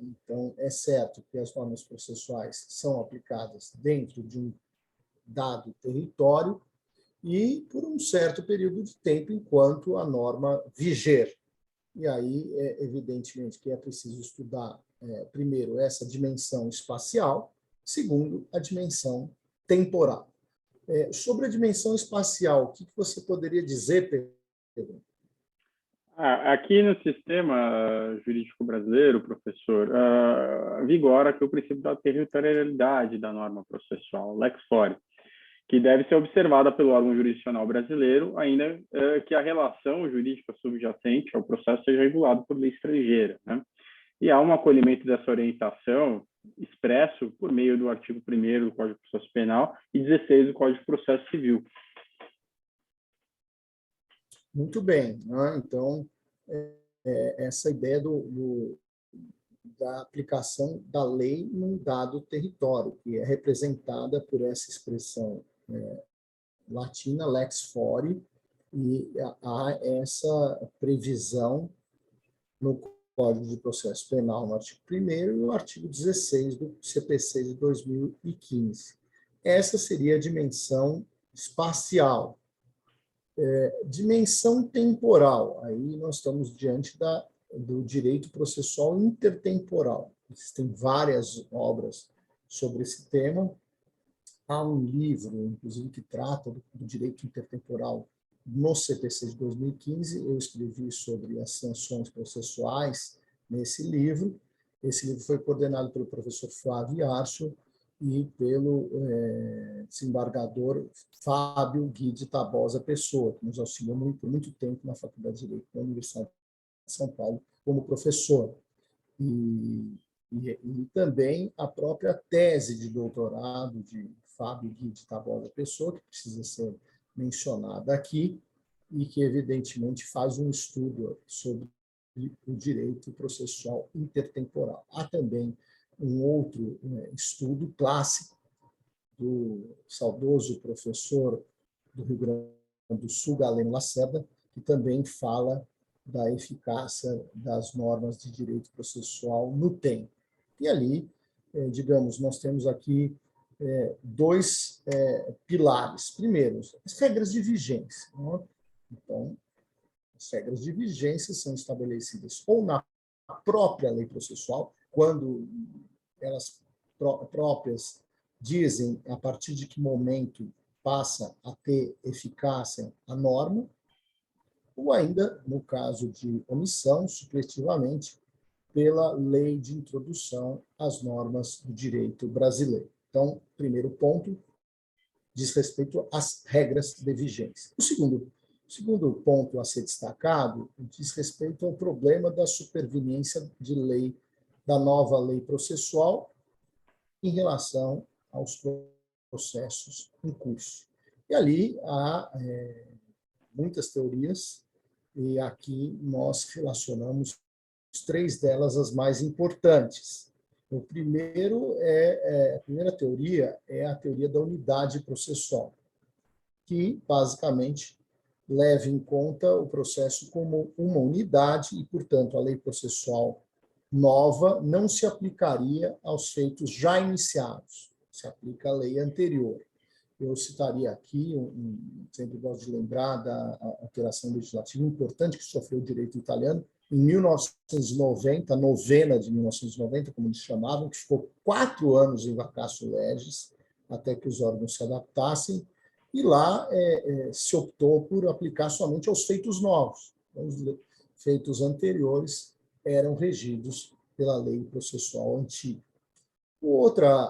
S1: Então, é certo que as normas processuais são aplicadas dentro de um dado território e por um certo período de tempo enquanto a norma viger. E aí, evidentemente, que é preciso estudar, primeiro, essa dimensão espacial, segundo, a dimensão temporal. Sobre a dimensão espacial, o que você poderia dizer, Pedro?
S2: Aqui no sistema jurídico brasileiro, professor, vigora aqui o princípio da territorialidade da norma processual, lex fori, que deve ser observada pelo órgão jurisdicional brasileiro, ainda que a relação jurídica subjacente ao processo seja regulada por lei estrangeira, né? E há um acolhimento dessa orientação expresso por meio do artigo 1º do Código de Processo Penal e 16 do Código de Processo Civil.
S1: Muito bem. Né? Então, essa ideia da aplicação da lei num dado território, que é representada por essa expressão latina, lex fori, e há essa previsão no Código de Processo Penal, no artigo 1º, e no artigo 16 do CPC de 2015. Essa seria a dimensão espacial. Dimensão temporal, aí nós estamos diante do direito processual intertemporal. Existem várias obras sobre esse tema. Há um livro, inclusive, que trata do direito intertemporal no CPC de 2015. Eu escrevi sobre as sanções processuais nesse livro. Esse livro foi coordenado pelo professor Flávio Archo e pelo desembargador Fábio Guide Tabosa Pessoa, que nos auxiliou por muito tempo na Faculdade de Direito da Universidade de São Paulo como professor. E também a própria tese de doutorado de Fábio Guide Tabosa Pessoa, que precisa ser mencionada aqui, e que, evidentemente, faz um estudo sobre o direito processual intertemporal. Há também um outro estudo clássico do saudoso professor do Rio Grande do Sul, Galeno Lacerda, que também fala da eficácia das normas de direito processual no tempo. E ali, digamos, nós temos aqui dois pilares. Primeiro, as regras de vigência. Né? Então, as regras de vigência são estabelecidas ou na própria lei processual, quando elas próprias dizem a partir de que momento passa a ter eficácia a norma, ou ainda, no caso de omissão, supletivamente, pela Lei de Introdução às Normas do Direito Brasileiro. Então, primeiro ponto, diz respeito às regras de vigência. O segundo ponto a ser destacado diz respeito ao problema da superveniência de lei, da nova lei processual em relação aos processos em curso. E ali há muitas teorias, e aqui nós relacionamos três delas as mais importantes. O primeiro a primeira teoria é a teoria da unidade processual, que basicamente leva em conta o processo como uma unidade e, portanto, a lei processual nova não se aplicaria aos feitos já iniciados, se aplica à lei anterior. Eu citaria aqui, sempre gosto de lembrar da alteração legislativa importante que sofreu o direito italiano em 1990, a novena de 1990, como eles chamavam, que ficou 4 anos em vacatio legis, até que os órgãos se adaptassem, e lá se optou por aplicar somente aos feitos novos. Os feitos anteriores eram regidos pela lei processual antiga.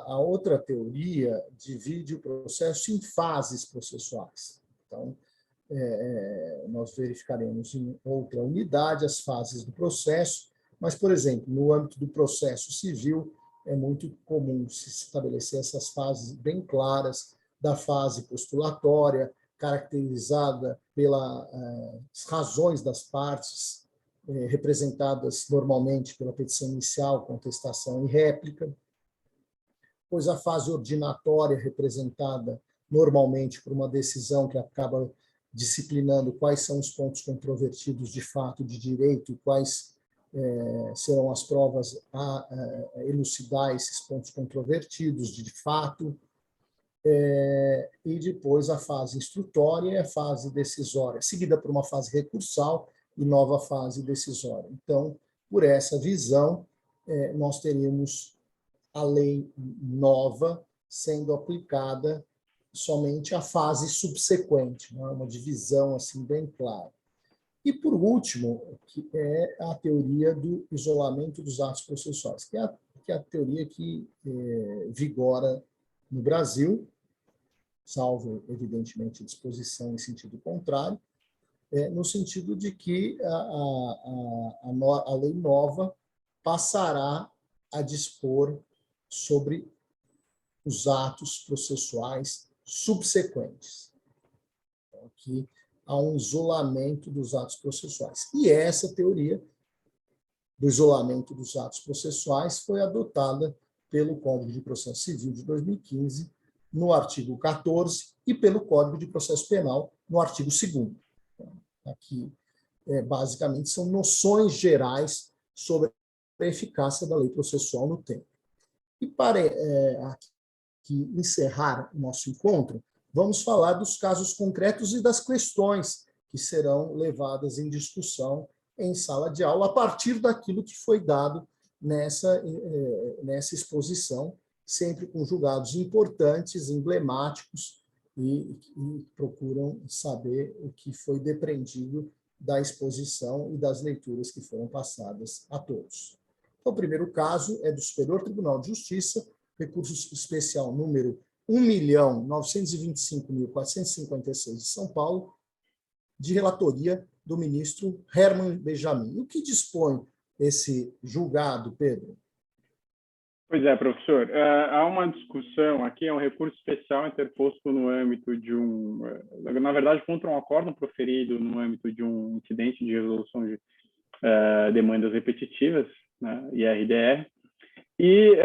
S1: A outra teoria divide o processo em fases processuais. Então, nós verificaremos em outra unidade as fases do processo, mas, por exemplo, no âmbito do processo civil, é muito comum se estabelecer essas fases bem claras da fase postulatória, caracterizada pelas razões das partes, representadas normalmente pela petição inicial, contestação e réplica, pois a fase ordinatória, representada normalmente por uma decisão que acaba disciplinando quais são os pontos controvertidos de fato de direito e quais serão as provas a elucidar esses pontos controvertidos de fato, e depois a fase instrutória e a fase decisória, seguida por uma fase recursal e nova fase decisória. Então, por essa visão, nós teríamos a lei nova sendo aplicada somente à fase subsequente, uma divisão assim bem clara. E, por último, que é a teoria do isolamento dos atos processuais, que é a teoria que vigora no Brasil, salvo, evidentemente, disposição em sentido contrário, no sentido de que a lei nova passará a dispor sobre os atos processuais subsequentes. Então, aqui há um isolamento dos atos processuais. E essa teoria do isolamento dos atos processuais foi adotada pelo Código de Processo Civil de 2015, no artigo 14, e pelo Código de Processo Penal, no artigo 2º. Então, aqui, basicamente, são noções gerais sobre a eficácia da lei processual no tempo. E para aqui encerrar o nosso encontro, vamos falar dos casos concretos e das questões que serão levadas em discussão em sala de aula a partir daquilo que foi dado nessa exposição, sempre com julgados importantes, emblemáticos, e procuram saber o que foi depreendido da exposição e das leituras que foram passadas a todos. Então, o primeiro caso é do Superior Tribunal de Justiça, recurso especial número 1.925.456 de São Paulo, de relatoria do ministro Herman Benjamin. O que dispõe esse julgado, Pedro?
S2: Pois é, professor. Há uma discussão aqui, é um recurso especial interposto no âmbito de na verdade, contra um acórdão proferido no âmbito de um incidente de resolução de demandas repetitivas, né, IRDR. E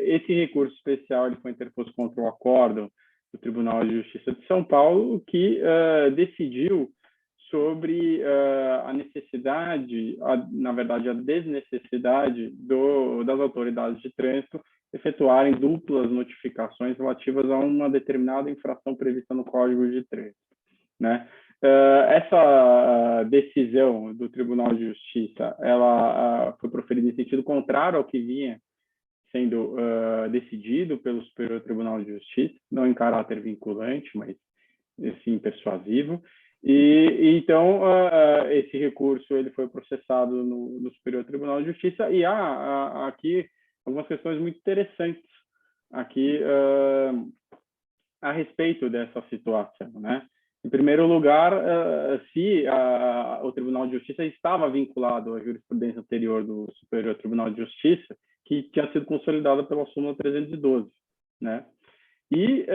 S2: esse recurso especial ele foi interposto contra o acórdão do Tribunal de Justiça de São Paulo, que decidiu sobre a necessidade, na verdade, a desnecessidade das autoridades de trânsito efetuarem duplas notificações relativas a uma determinada infração prevista no Código de Trânsito, né? Essa decisão do Tribunal de Justiça, ela foi proferida em sentido contrário ao que vinha sendo decidido pelo Superior Tribunal de Justiça, não em caráter vinculante, mas sim persuasivo. Então, esse recurso ele foi processado no Superior Tribunal de Justiça e há aqui algumas questões muito interessantes aqui a respeito dessa situação, né? Em primeiro lugar, se o Tribunal de Justiça estava vinculado à jurisprudência anterior do Superior Tribunal de Justiça, que tinha sido consolidada pela súmula 312, né? E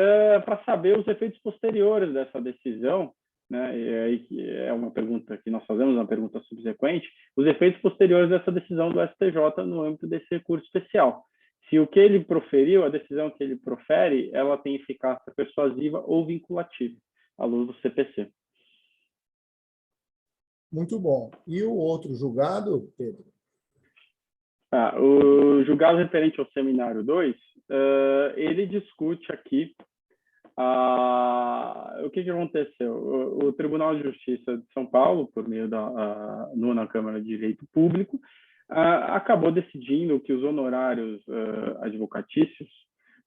S2: para saber os efeitos posteriores dessa decisão, né, e aí é uma pergunta que nós fazemos, uma pergunta subsequente, os efeitos posteriores dessa decisão do STJ no âmbito desse recurso especial. Se o que ele proferiu, a decisão que ele profere, ela tem eficácia persuasiva ou vinculativa, à luz do CPC.
S1: Muito bom. E o outro julgado, Pedro?
S2: O julgado referente ao seminário 2, ele discute aqui o que aconteceu. O Tribunal de Justiça de São Paulo, por meio da Nona Câmara de Direito Público, acabou decidindo que os honorários advocatícios,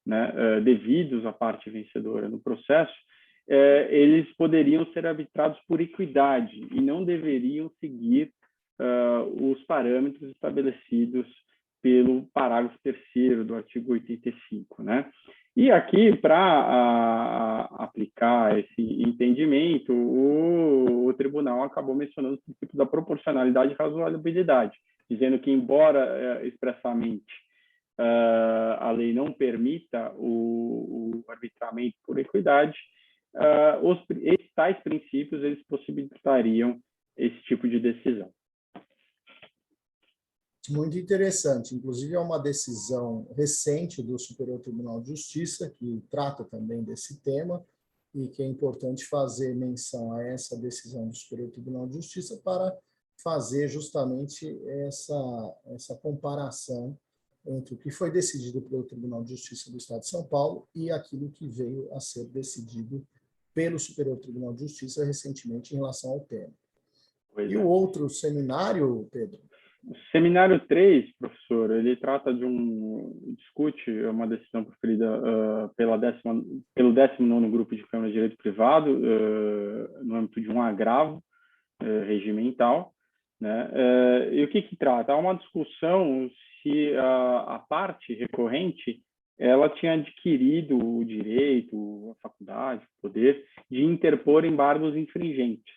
S2: né, devidos à parte vencedora no processo, eles poderiam ser arbitrados por equidade e não deveriam seguir os parâmetros estabelecidos pelo parágrafo 3º do artigo 85, né? E aqui, para aplicar esse entendimento, o tribunal acabou mencionando o princípio da proporcionalidade e razoabilidade, dizendo que, embora expressamente a lei não permita o arbitramento por equidade, tais princípios eles possibilitariam esse tipo de decisão.
S1: Muito interessante. Inclusive, é uma decisão recente do Superior Tribunal de Justiça, que trata também desse tema, e que é importante fazer menção a essa decisão do Superior Tribunal de Justiça para fazer justamente essa comparação entre o que foi decidido pelo Tribunal de Justiça do Estado de São Paulo e aquilo que veio a ser decidido pelo Superior Tribunal de Justiça recentemente em relação ao tema. E o outro seminário, Pedro?
S2: O seminário 3, professor, ele trata discute uma decisão proferida pelo 19º Grupo de Câmara de Direito Privado, no âmbito de um agravo regimental, né? E o que trata? Há uma discussão se a parte recorrente ela tinha adquirido o direito, a faculdade, o poder de interpor embargos infringentes,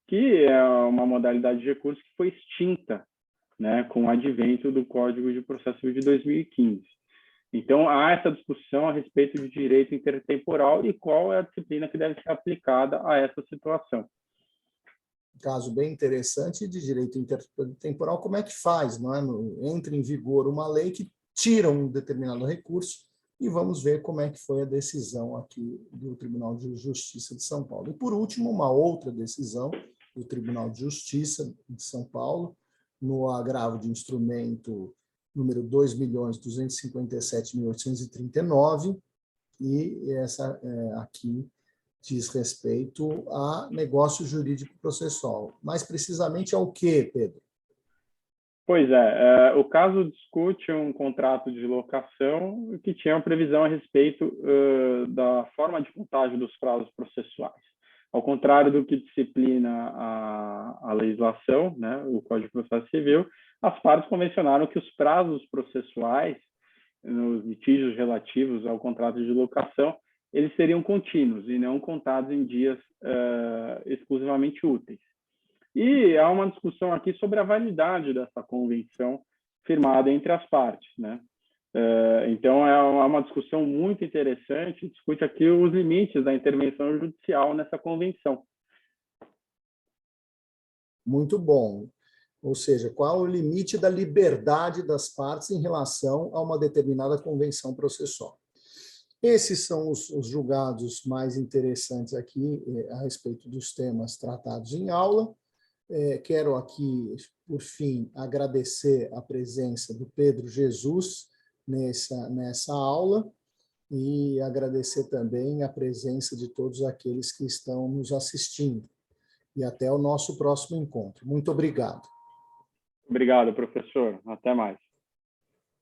S2: que é uma modalidade de recurso que foi extinta, né, com o advento do Código de Processo Civil de 2015. Então, há essa discussão a respeito de direito intertemporal e qual é a disciplina que deve ser aplicada a essa situação.
S1: Caso bem interessante de direito intertemporal, como é que faz? Não é? Entra em vigor uma lei que tira um determinado recurso e vamos ver como é que foi a decisão aqui do Tribunal de Justiça de São Paulo. E, por último, uma outra decisão do Tribunal de Justiça de São Paulo, no agravo de instrumento número 2.257.839, e essa aqui diz respeito a negócio jurídico processual. Mais precisamente ao quê, Pedro?
S2: Pois é, o caso discute um contrato de locação que tinha uma previsão a respeito da forma de contagem dos prazos processuais. Ao contrário do que disciplina a legislação, né, o Código de Processo Civil, as partes convencionaram que os prazos processuais nos litígios relativos ao contrato de locação, eles seriam contínuos e não contados em dias exclusivamente úteis. E há uma discussão aqui sobre a validade dessa convenção firmada entre as partes, né? Então, é uma discussão muito interessante, discute aqui os limites da intervenção judicial nessa convenção.
S1: Muito bom. Ou seja, qual o limite da liberdade das partes em relação a uma determinada convenção processual. Esses são os julgados mais interessantes aqui a respeito dos temas tratados em aula. Quero aqui, por fim, agradecer a presença do Pedro Jesus nessa aula e agradecer também a presença de todos aqueles que estão nos assistindo. E até o nosso próximo encontro. Muito obrigado.
S2: Obrigado, professor. Até mais.